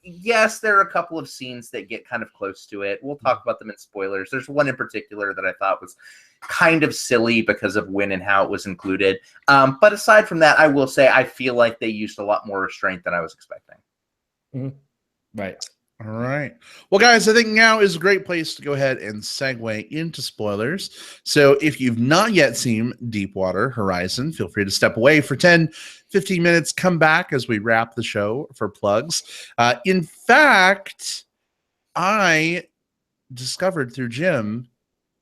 Yes, there are a couple of scenes that get kind of close to it. We'll talk about them in spoilers. There's one in particular that I thought was kind of silly because of when and how it was included. But aside from that, I will say I feel like they used a lot more restraint than I was expecting. Mm-hmm. Right. All right. Well, guys, I think now is a great place to go ahead and segue into spoilers. So if you've not yet seen Deepwater Horizon, feel free to step away for 10, 15 minutes. Come back as we wrap the show for plugs. In fact, I discovered through Jim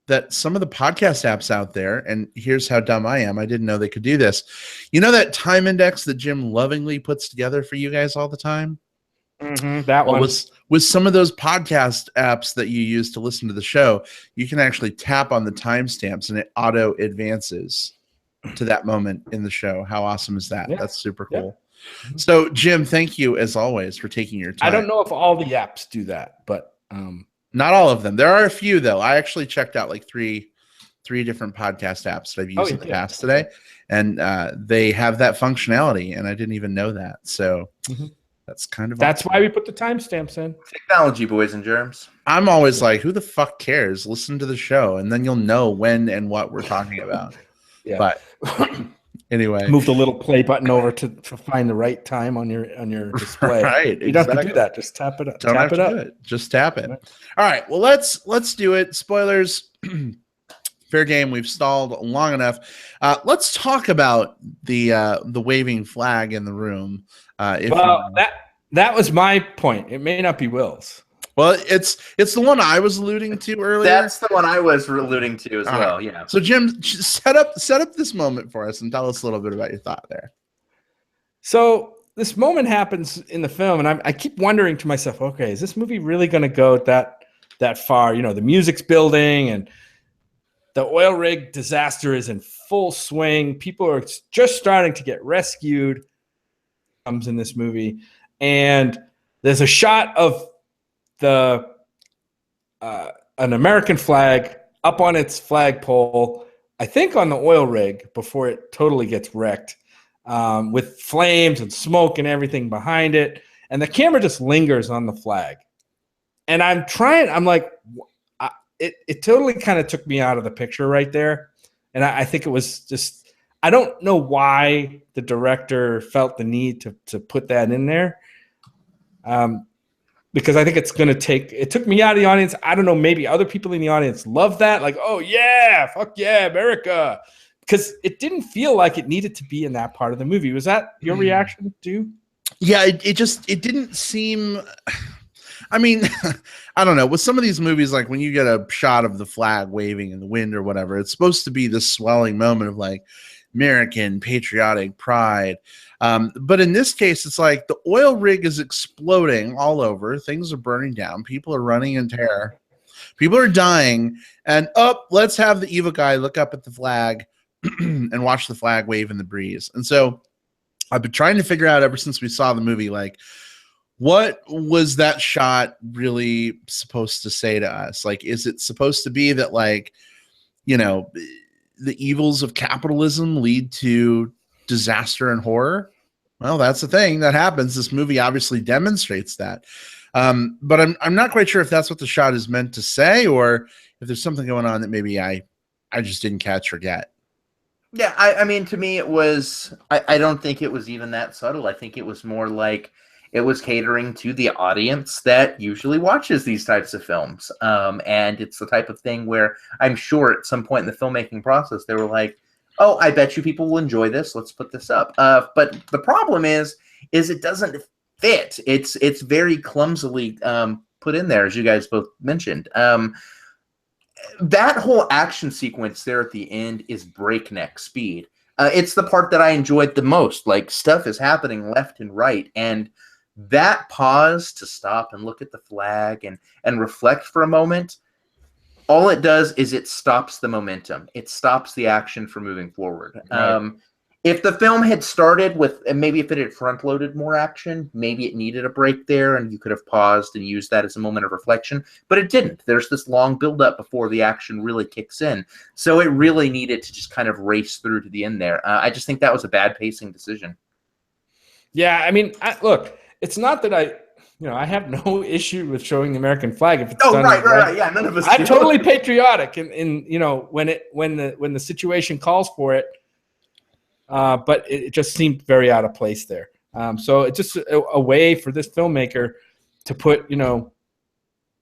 that some of the podcast apps out there, and here's how dumb I am, I didn't know they could do this. You know that time index that Jim lovingly puts together for you guys all the time? Mm-hmm, that one. With some of those podcast apps that you use to listen to the show, you can actually tap on the timestamps and it auto advances to that moment in the show. How awesome is that? Yeah. That's super cool. Yeah. So, Jim, thank you as always for taking your time. I don't know if all the apps do that, but not all of them. There are a few though. I actually checked out like three different podcast apps that I've used in the past today, and they have that functionality, and I didn't even know that. So. Mm-hmm. That's kind of awesome. Why we put the timestamps in. Technology, boys and germs. I'm always like, who the fuck cares? Listen to the show, and then you'll know when and what we're talking about. Yeah. But anyway, move the little play button over to find the right time on your display. Right. You don't have to do that. Just tap it up. Don't have to do it. Just tap it. Right. All right. Well, let's do it. Spoilers. Fair game. We've stalled long enough. Let's talk about the waving flag in the room. That was my point. It may not be Will's. Well, it's the one I was alluding to earlier. That's the one I was alluding to as well. Yeah. So Jim, set up this moment for us and tell us a little bit about your thought there. So this moment happens in the film, and I keep wondering to myself, okay, is this movie really going to go that far? The music's building, and the oil rig disaster is in full swing. People are just starting to get rescued. Comes in this movie, and there's a shot of an American flag up on its flagpole, I think on the oil rig before it totally gets wrecked, with flames and smoke and everything behind it, and the camera just lingers on the flag. And I'm like, it totally kind of took me out of the picture right there, and I think it was just. I don't know why the director felt the need to put that in there. because I think it's going to it took me out of the audience. I don't know, maybe other people in the audience love that. Like, oh yeah, fuck yeah, America. Because it didn't feel like it needed to be in that part of the movie. Was that your reaction too? Yeah, it didn't seem. I mean, I don't know. With some of these movies, like when you get a shot of the flag waving in the wind or whatever, it's supposed to be this swelling moment of like American patriotic pride. But in this case, it's like the oil rig is exploding all over. Things are burning down. People are running in terror. People are dying. And let's have the evil guy look up at the flag and watch the flag wave in the breeze. And so I've been trying to figure out ever since we saw the movie, like, what was that shot really supposed to say to us? Like, is it supposed to be that, like, you know, the evils of capitalism lead to disaster and horror? Well, that's the thing that happens. This movie obviously demonstrates that. But I'm not quite sure if that's what the shot is meant to say, or if there's something going on that maybe I just didn't catch or get. Yeah, I mean, to me, it was. I don't think it was even that subtle. I think it was more like it was catering to the audience that usually watches these types of films. And it's the type of thing where I'm sure at some point in the filmmaking process, they were like, oh, I bet you people will enjoy this. Let's put this up. But the problem is it doesn't fit. It's very clumsily put in there, as you guys both mentioned. That whole action sequence there at the end is breakneck speed. It's the part that I enjoyed the most. Like, stuff is happening left and right, and that pause to stop and look at the flag and reflect for a moment, all it does is it stops the momentum. It stops the action from moving forward. Right. If the film had started with, and maybe if it had front-loaded more action, maybe it needed a break there, and you could have paused and used that as a moment of reflection, but it didn't. There's this long build-up before the action really kicks in, so it really needed to just kind of race through to the end there. I just think that was a bad pacing decision. Yeah, I mean, look, it's not that I have no issue with showing the American flag if it's done right. Yeah, none of us. I'm totally patriotic, and when the situation calls for it. But it just seemed very out of place there. So it's just a way for this filmmaker to put, and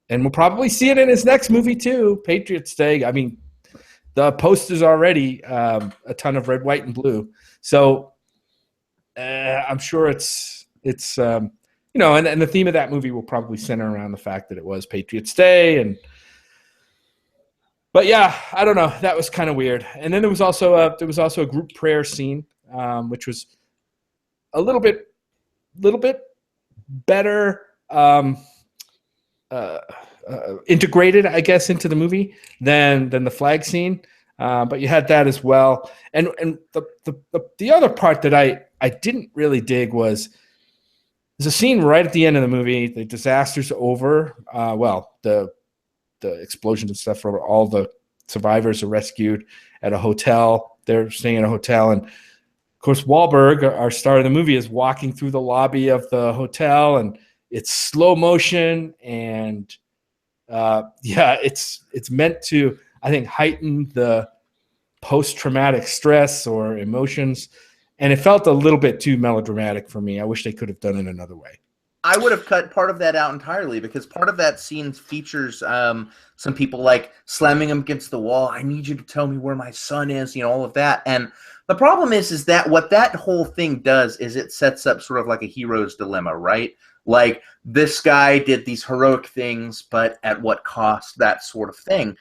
we'll probably see it in his next movie too, Patriots Day. I mean, the poster's already a ton of red, white, and blue. So I'm sure it's and the theme of that movie will probably center around the fact that it was Patriots Day. But yeah, I don't know. That was kind of weird. And then there was also a group prayer scene, which was a little bit better integrated, I guess, into the movie than the flag scene. But you had that as well. And the other part that I didn't really dig was there's a scene right at the end of the movie. The disaster's over. The explosions and stuff, for all the survivors are rescued at a hotel. They're staying at a hotel. And, of course, Wahlberg, our star of the movie, is walking through the lobby of the hotel, and it's slow motion. And, it's meant to, I think, heighten the post-traumatic stress or emotions. And it felt a little bit too melodramatic for me. I wish they could have done it another way. I would have cut part of that out entirely, because part of that scene features some people like slamming him against the wall. I need you to tell me where my son is, all of that. And the problem is that what that whole thing does is it sets up sort of like a hero's dilemma, right? Like, this guy did these heroic things, but at what cost, that sort of thing.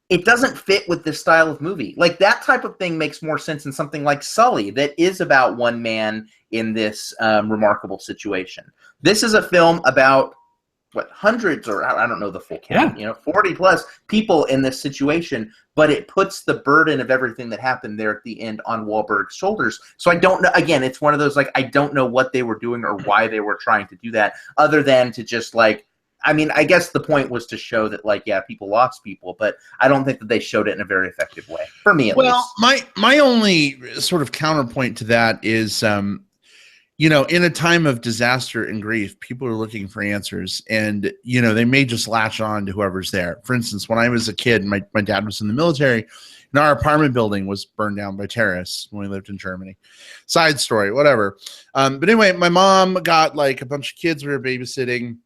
It doesn't fit with this style of movie. Like, that type of thing makes more sense in something like Sully, that is about one man in this remarkable situation. This is a film about hundreds, or I don't know the full count, 40 plus people in this situation, but it puts the burden of everything that happened there at the end on Wahlberg's shoulders. So I don't know, again, it's one of those, like, I don't know what they were doing or why they were trying to do that, other than to just, like, I mean, I guess the point was to show that, like, yeah, people lost people, but I don't think that they showed it in a very effective way, for me at least. Well, my only sort of counterpoint to that is, in a time of disaster and grief, people are looking for answers, and, they may just latch on to whoever's there. For instance, when I was a kid, my dad was in the military, and our apartment building was burned down by terrorists when we lived in Germany. Side story, whatever. But anyway, my mom got, like, a bunch of kids we were babysitting,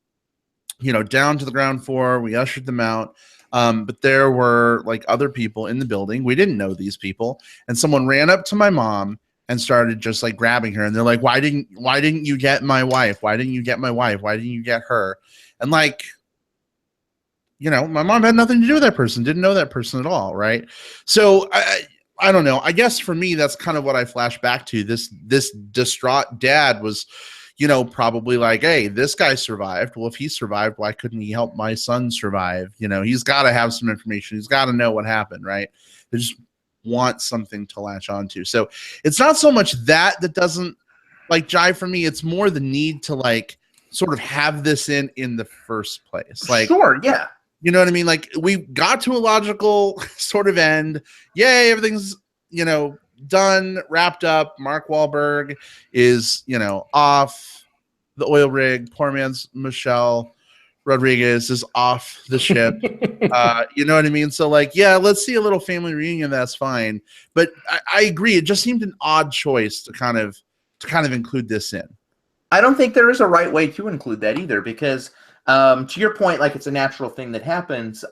down to the ground floor. We ushered them out. But there were like other people in the building. We didn't know these people. And someone ran up to my mom and started just like grabbing her. And they're like, why didn't you get my wife? Why didn't you get my wife? Why didn't you get her? And like, my mom had nothing to do with that person, didn't know that person at all. Right. So I don't know. I guess for me, that's kind of what I flash back to. This distraught dad was, probably like, hey, this guy survived. Well, if he survived, why couldn't he help my son survive? He's got to have some information. He's got to know what happened, right? They just want something to latch onto. So it's not so much that doesn't like jive for me. It's more the need to like sort of have this in the first place. Like, sure, yeah. You know what I mean? Like we got to a logical sort of end. Yay, everything's, done, wrapped up. Mark Wahlberg is, off the oil rig. Poor man's Michelle Rodriguez is off the ship. You know what I mean? So like, yeah, let's see a little family reunion. That's fine. But I agree. It just seemed an odd choice to kind of include this in. I don't think there is a right way to include that either, because to your point, like it's a natural thing that happens.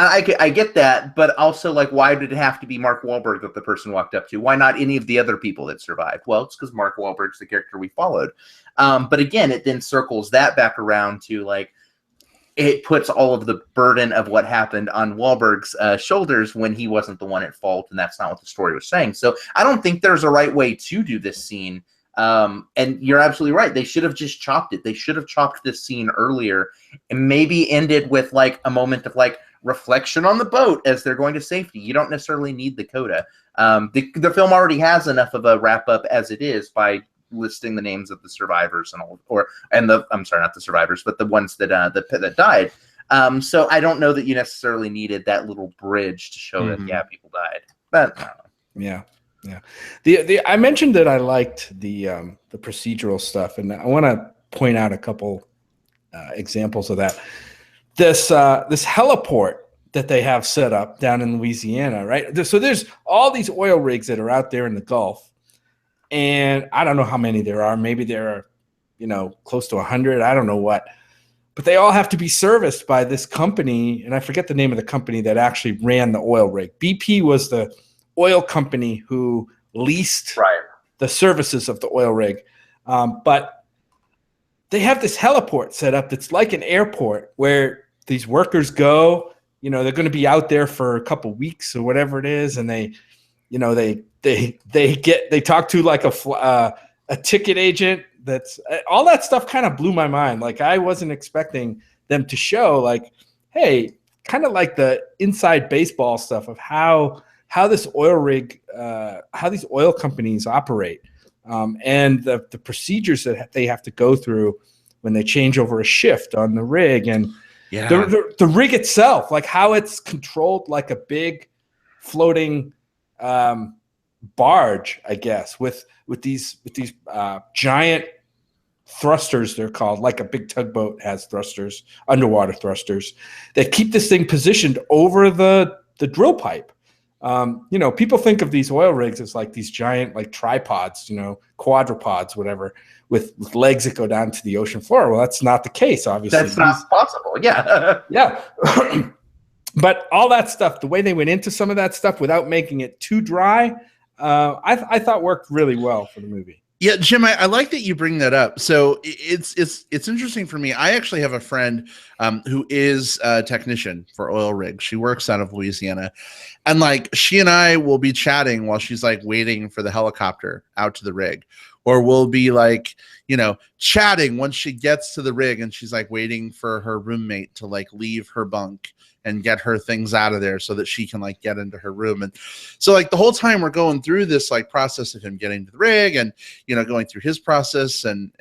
I get that, but also like, why did it have to be Mark Wahlberg that the person walked up to? Why not any of the other people that survived? Well, it's because Mark Wahlberg's the character we followed. But again, it then circles that back around to like, it puts all of the burden of what happened on Wahlberg's shoulders when he wasn't the one at fault, and that's not what the story was saying. So I don't think there's a right way to do this scene. And you're absolutely right. They should have just chopped it. They should have chopped this scene earlier and maybe ended with like a moment of like reflection on the boat as they're going to safety. You don't necessarily need the coda. The film already has enough of a wrap up as it is by listing the names of the survivors and all, I'm sorry, not the survivors, but the ones that died. So I don't know that you necessarily needed that little bridge to show that, yeah, people died. But I don't know. Yeah. I mentioned that I liked the procedural stuff, and I want to point out a couple examples of that. This heliport that they have set up down in Louisiana, right? So there's all these oil rigs that are out there in the Gulf, and I don't know how many there are. Maybe there are, close to 100. I don't know what, but they all have to be serviced by this company, and I forget the name of the company that actually ran the oil rig. BP was the oil company who leased the services of the oil rig, but they have this heliport set up that's like an airport where these workers go. They're going to be out there for a couple weeks or whatever it is, and they talk to like a ticket agent. That's all that stuff kind of blew my mind. Like I wasn't expecting them to show like, hey, kind of like the inside baseball stuff of how this oil rig, how these oil companies operate, and the procedures that they have to go through when they change over a shift on the rig, and the rig itself, like how it's controlled like a big floating barge, I guess, with these giant thrusters, they're called, like a big tugboat has thrusters, underwater thrusters, that keep this thing positioned over the drill pipe. People think of these oil rigs as like these giant like tripods, quadrupods, whatever, with legs that go down to the ocean floor. Well, that's not the case, obviously. That's not possible. Yeah. Yeah. But all that stuff, the way they went into some of that stuff without making it too dry, I thought worked really well for the movie. Yeah, Jim, I like that you bring that up. So it's interesting for me. I actually have a friend who is a technician for oil rigs. She works out of Louisiana, and like she and I will be chatting while she's like waiting for the helicopter out to the rig, or we'll be like, chatting once she gets to the rig and she's like waiting for her roommate to like leave her bunk and get her things out of there so that she can like get into her room. And so like the whole time we're going through this like process of him getting to the rig and, going through his process and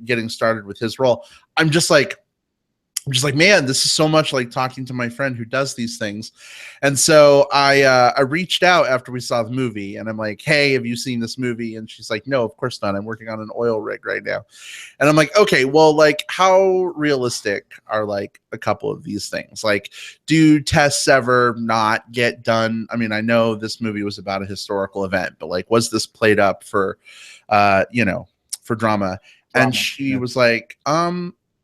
getting started with his role. I'm just like, man, this is so much like talking to my friend who does these things. And so I reached out after we saw the movie and I'm like, hey, have you seen this movie? And she's like, no, of course not. I'm working on an oil rig right now. And I'm like, okay, well, like how realistic are like a couple of these things? Like, do tests ever not get done? I mean, I know this movie was about a historical event, but like, was this played up for, for drama? And she was like,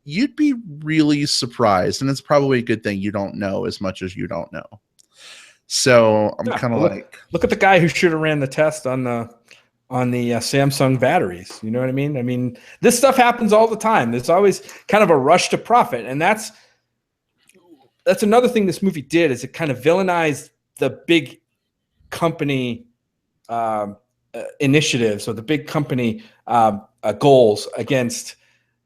you'd be really surprised, and it's probably a good thing you don't know as much as you don't know. So I'm kind of look at the guy who should have ran the test on the Samsung batteries. You know what I mean? I mean, this stuff happens all the time. There's always kind of a rush to profit, and that's another thing this movie did, is it kind of villainized the big company initiatives, or the big company goals against,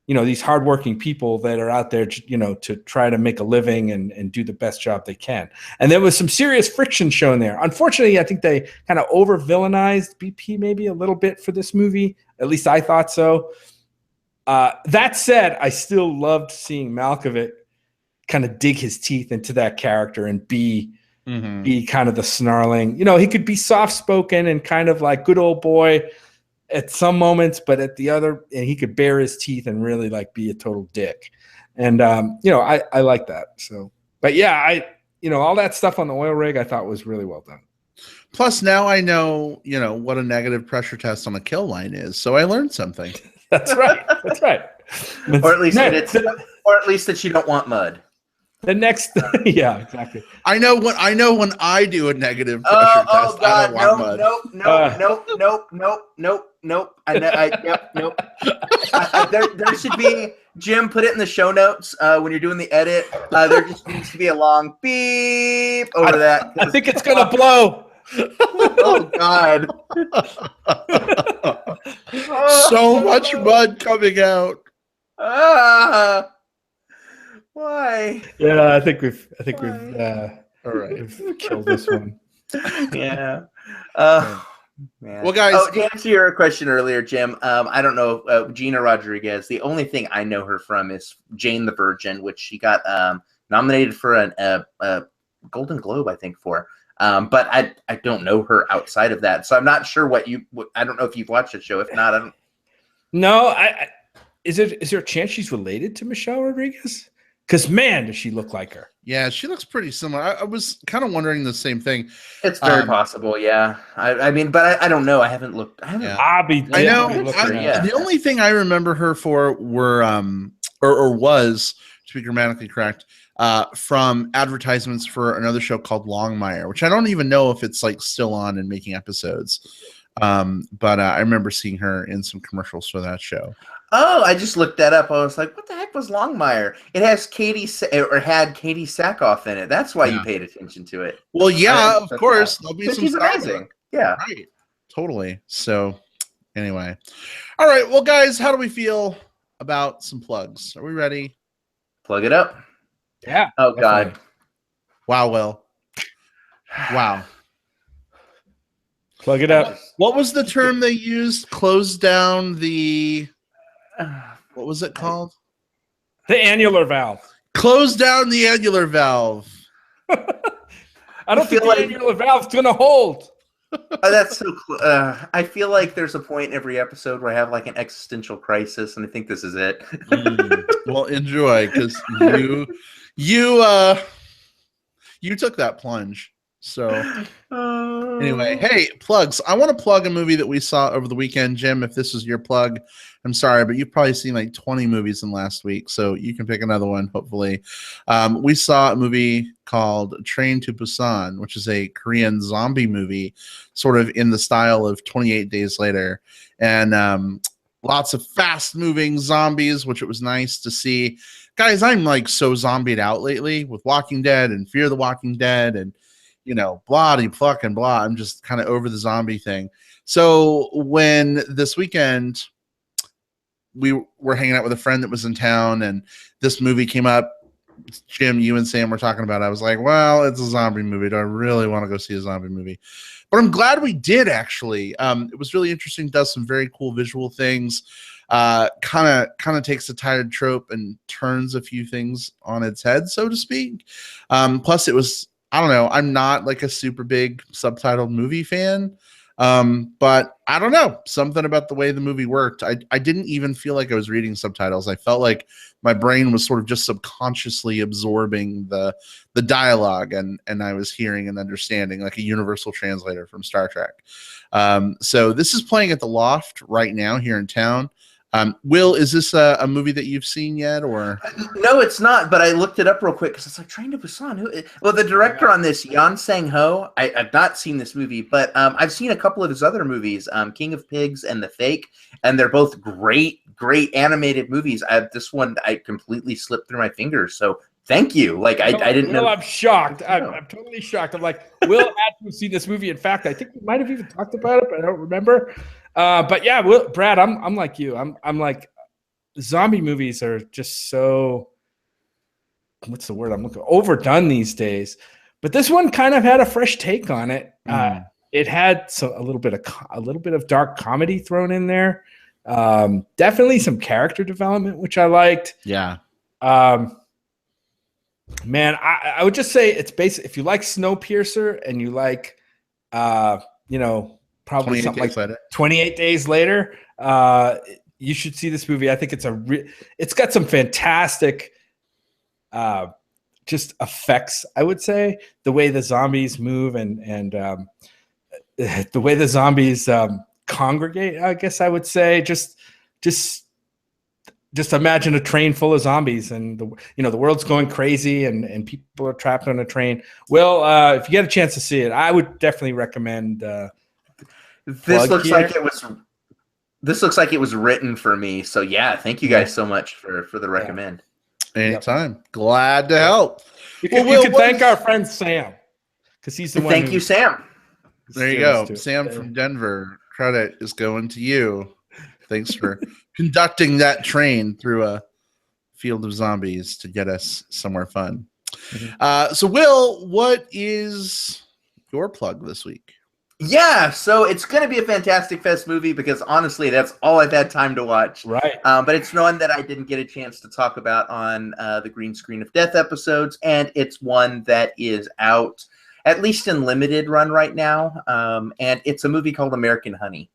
you know, these hardworking people that are out there, you know, to try to make a living and do the best job they can. And there was some serious friction shown there. Unfortunately, I think they kind of over villainized BP maybe a little bit for this movie. At least I thought so. That said, I still loved seeing Malkovich kind of dig his teeth into that character and be kind of the snarling, you know, he could be soft-spoken and kind of like good old boy at some moments, but at the other, and he could bare his teeth and really like be a total dick. And, you know, I like that. So, but yeah, you know, all that stuff on the oil rig, I thought was really well done. Plus now I know, you know, what a negative pressure test on a kill line is. So I learned something. That's right. That's right. Or at least that you don't want mud. The next, yeah, exactly. I know when I do a negative pressure test. God, I don't want mud. Nope. There should be, Jim, put it in the show notes when you're doing the edit. There just needs to be a long beep over that. I think it's gonna blow. Oh God! So much mud coming out. Why? Yeah, I think we've all right. We've killed this one. Yeah. Man. Well, guys, to answer your question earlier, Jim, I don't know Gina Rodriguez. The only thing I know her from is Jane the Virgin, which she got nominated for a Golden Globe, I think, for. But I don't know her outside of that, so I'm not sure I don't know if you've watched the show. If not, I don't. No, is there a chance she's related to Michelle Rodriguez? Because man, does she look like her? Yeah, she looks pretty similar. I was kind of wondering the same thing. It's very possible, yeah. I mean, but I don't know. I haven't looked. I know. The only thing I remember her for were or was, to be grammatically correct, from advertisements for another show called Longmire, which I don't even know if it's like still on and making episodes. But I remember seeing her in some commercials for that show. Oh, I just looked that up. I was like, what the heck was Longmire? It has had Katie Sackhoff in it. That's why you paid attention to it. Well, yeah, of course. There'll be some she's amazing. Yeah. Right. Totally. So anyway. All right. Well, guys, how do we feel about some plugs? Are we ready? Plug it up. Yeah. Oh, God. Wow, Will. Wow. Plug it up. What was the term they used? Close down the... What was it called? The annular valve. Close down the annular valve. I don't think the annular valve's going to hold. That's so I feel like there's a point in every episode where I have like an existential crisis, and I think this is it. Well, enjoy, because you took that plunge. So anyway, hey, plugs. I want to plug a movie that we saw over the weekend. Jim, if this is your plug, I'm sorry, but you've probably seen like 20 movies in last week, so you can pick another one, hopefully. We saw a movie called Train to Busan, which is a Korean zombie movie, sort of in the style of 28 Days Later. And lots of fast-moving zombies, which it was nice to see. Guys, I'm like so zombied out lately with Walking Dead and Fear the Walking Dead and, you know, blah, fucking blah. I'm just kind of over the zombie thing. So when this weekend we were hanging out with a friend that was in town and this movie came up, Jim, you and Sam were talking about it. I was like, well, it's a zombie movie. Do I really want to go see a zombie movie? But I'm glad we did, actually. It was really interesting. Does some very cool visual things. Kind of takes a tired trope and turns a few things on its head, so to speak. Plus, it was, I don't know, I'm not like a super big subtitled movie fan. But I don't know, something about the way the movie worked. I didn't even feel like I was reading subtitles. I felt like my brain was sort of just subconsciously absorbing the dialogue and I was hearing and understanding like a universal translator from Star Trek. So this is playing at the Loft right now here in town. Will, is this a movie that you've seen yet, or? No, it's not. But I looked it up real quick because it's like Train to Busan. Well, the director on this, Yan Sang-ho. I've not seen this movie, but I've seen a couple of his other movies, King of Pigs and The Fake, and they're both great animated movies. This one I completely slipped through my fingers. So thank you. Like I didn't know. I'm shocked. I'm totally shocked. I'm like, Will had to have seen this movie. In fact, I think we might have even talked about it, but I don't remember. But yeah, Brad, I'm like you. I'm like, zombie movies are just so, what's the word I'm looking for? Overdone these days. But this one kind of had a fresh take on it. It had a little bit of dark comedy thrown in there. Definitely some character development, which I liked. Yeah. Man, I would just say it's basic. If you like Snowpiercer and you like, probably something like 28 Days Later, you should see this movie. I think it's got some fantastic, just effects. I would say the way the zombies move and the way the zombies congregate. I guess I would say just imagine a train full of zombies and the world's going crazy and people are trapped on a train. Well, if you get a chance to see it, I would definitely recommend. This looks like it was written for me. So yeah, thank you guys so much for the recommend. Anytime. Yep. Glad to help. You can thank our friend Sam because he's the one. Thank you, Sam. There you go, Sam from Denver. Credit is going to you. Thanks for conducting that train through a field of zombies to get us somewhere fun. Mm-hmm. So, Will, what is your plug this week? Yeah, so it's going to be a Fantastic Fest movie because honestly, that's all I've had time to watch. Right. But it's one that I didn't get a chance to talk about on the Green Screen of Death episodes, and it's one that is out at least in limited run right now, and it's a movie called American Honey.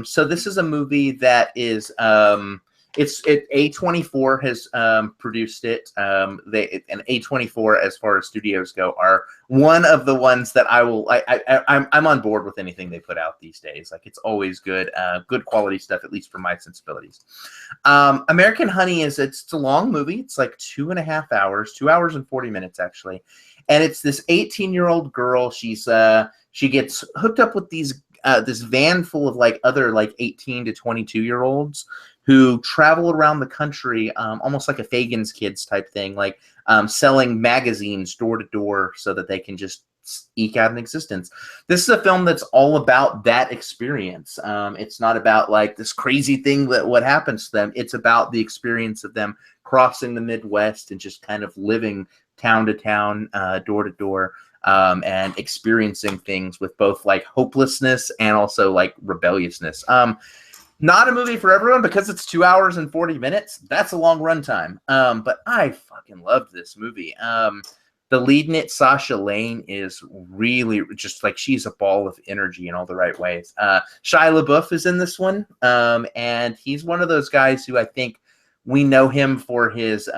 So this is a movie that is A24 has produced it. And A24, as far as studios go, are one of the ones that I'm on board with anything they put out these days. Like, it's always good quality stuff, at least for my sensibilities. American Honey it's a long movie. It's like 2.5 hours, 2 hours and 40 minutes actually, and it's this 18-year-old girl. She gets hooked up with this van full of other 18 to 22-year-olds who travel around the country, almost like a Fagan's Kids type thing, selling magazines door to door so that they can just eke out an existence. This is a film that's all about that experience. It's not about this crazy thing what happens to them. It's about the experience of them crossing the Midwest and just kind of living town to town, door to door. And experiencing things with both hopelessness and also rebelliousness. Not a movie for everyone because it's 2 hours and 40 minutes. That's a long runtime. But I fucking loved this movie. The lead in it, Sasha Lane, is really just she's a ball of energy in all the right ways. Shia LaBeouf is in this one. And he's one of those guys who I think we know him for his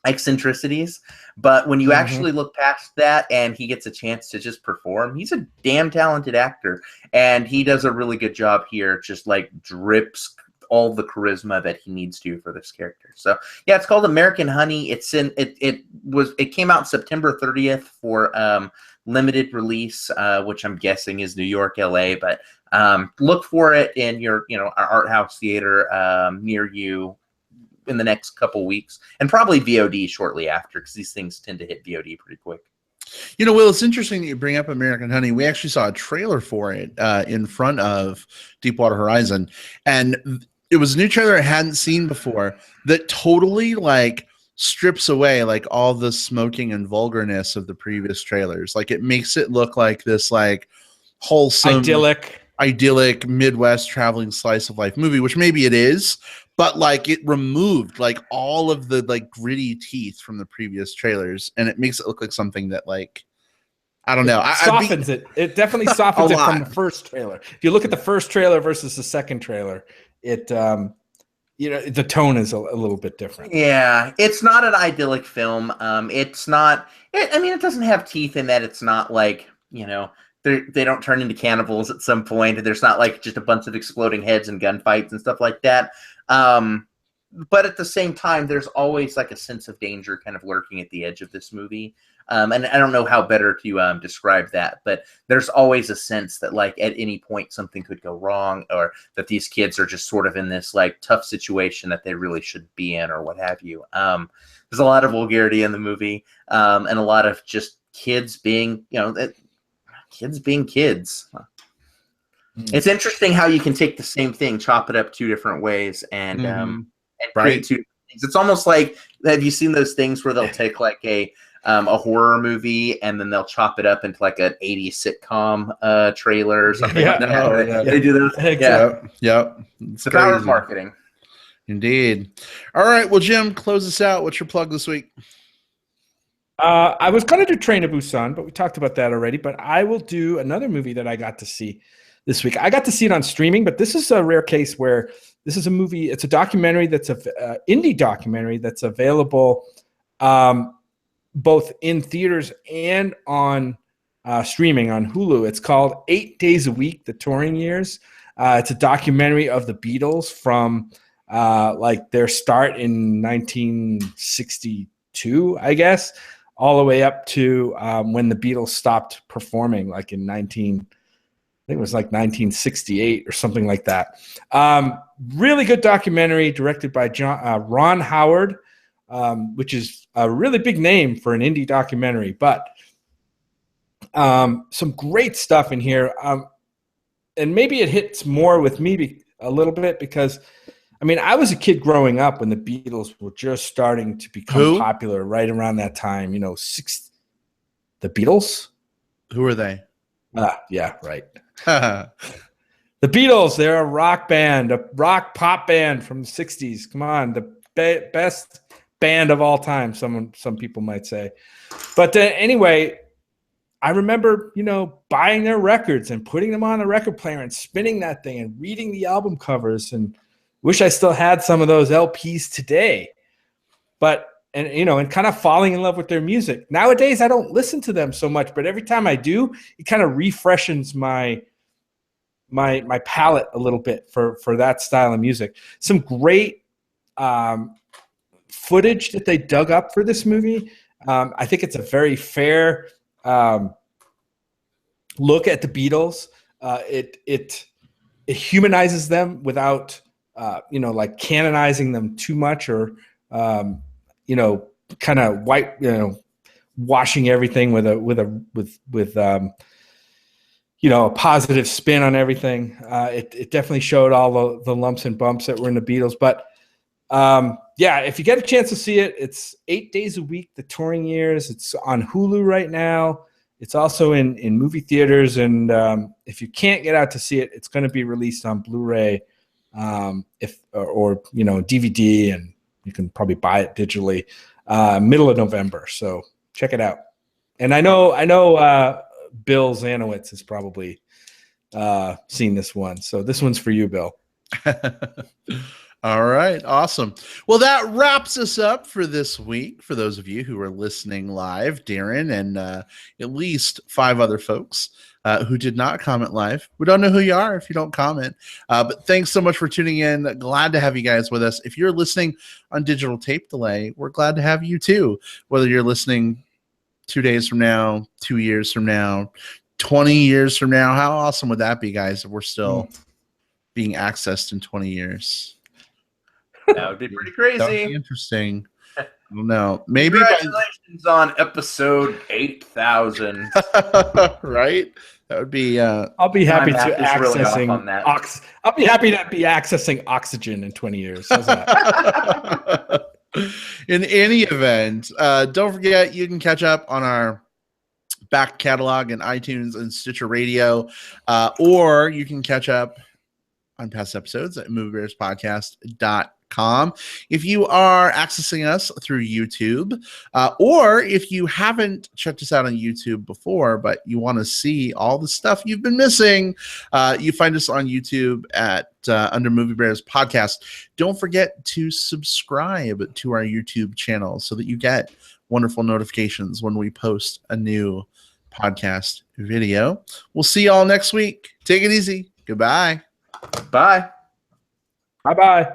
eccentricities, but when you actually look past that and he gets a chance to just perform, he's a damn talented actor, and he does a really good job here. Just drips all the charisma that he needs to for this character. So yeah, it's called American Honey. It came out September 30th for limited release, which I'm guessing is New York, LA, but look for it in your art house theater near you in the next couple weeks, and probably VOD shortly after, because these things tend to hit VOD pretty quick. Will, it's interesting that you bring up American Honey. We actually saw a trailer for it in front of Deepwater Horizon, and it was a new trailer I hadn't seen before that totally strips away all the smoking and vulgarness of the previous trailers. It makes it look like this wholesome, idyllic Midwest traveling slice of life movie, which maybe it is, but it removed all of the gritty teeth from the previous trailers, and it makes it look like something that I don't know. It softens it. It definitely softens it from the first trailer. If you look at the first trailer versus the second trailer, it the tone is a little bit different. Yeah, it's not an idyllic film. It's not. It doesn't have teeth in that. It's not they don't turn into cannibals at some point. There's not like just a bunch of exploding heads and gunfights and stuff like that. But at the same time, there's always like a sense of danger kind of lurking at the edge of this movie. And I don't know how better to describe that, but there's always a sense that like at any point something could go wrong, or that these kids are just sort of in this like tough situation that they really shouldn't be in, or what have you. There's a lot of vulgarity in the movie, and a lot of just kids being, kids being kids. It's interesting how you can take the same thing, chop it up two different ways, and create two things. It's almost like, have you seen those things where they'll take like a horror movie and then they'll chop it up into like an 80s sitcom trailer or something like that? They do those. Yep. It's the power of marketing. Indeed. All right. Well, Jim, close us out. What's your plug this week? I was going to do Train to Busan, but we talked about that already. But I will do another movie that I got to see this week. I got to see it on streaming, but this is a rare case where this is a movie. It's a documentary that's an indie documentary that's available both in theaters and on streaming on Hulu. It's called 8 Days a Week, The Touring Years. It's a documentary of the Beatles from like their start in 1962, I guess, all the way up to when the Beatles stopped performing, like in I think it was like 1968 or something like that. Really good documentary directed by Ron Howard, which is a really big name for an indie documentary, but some great stuff in here. And maybe it hits more with me a little bit because, I mean, I was a kid growing up when the Beatles were just starting to become popular right around that time, the Beatles? Who are they? Yeah, right. The Beatles, they're a rock band, a rock pop band from the 60s. Come on, the best band of all time, some people might say. But anyway, I remember, buying their records and putting them on a record player and spinning that thing and reading the album covers, and wish I still had some of those LPs today. But and kind of falling in love with their music. Nowadays, I don't listen to them so much, but every time I do, it kind of refreshes my palate a little bit for that style of music. Some great footage that they dug up for this movie. I think it's a very fair look at the Beatles. It humanizes them without like canonizing them too much, or kind of washing everything with a positive spin on everything. It definitely showed all the lumps and bumps that were in the Beatles. But if you get a chance to see it, it's 8 days a week, The Touring Years. It's on Hulu right now. It's also in movie theaters. And if you can't get out to see it, it's going to be released on Blu-ray or DVD, and you can probably buy it digitally middle of November. So check it out. And I know Bill Zanowitz has probably seen this one. So this one's for you, Bill. All right. Awesome. Well, that wraps us up for this week. For those of you who are listening live, Darren and at least 5 other folks who did not comment live. We don't know who you are if you don't comment. But thanks so much for tuning in. Glad to have you guys with us. If you're listening on digital tape delay, we're glad to have you too. Whether you're listening 2 days from now, 2 years from now, 20 years from now, how awesome would that be, guys, if we're still being accessed in 20 years? That would be pretty crazy. That would be interesting. I don't know. Maybe congratulations on episode 8,000. Right? That would be. I'll be happy to accessing on that. I'll be happy to be accessing oxygen in 20 years. How's that? In any event, don't forget you can catch up on our back catalog in iTunes and Stitcher Radio, or you can catch up on past episodes at moviebearspodcast.com. If you are accessing us through YouTube, or if you haven't checked us out on YouTube before, but you want to see all the stuff you've been missing, you find us on YouTube at under Movie Bears Podcast. Don't forget to subscribe to our YouTube channel so that you get wonderful notifications when we post a new podcast video. We'll see y'all next week. Take it easy. Goodbye. Bye. Bye-bye.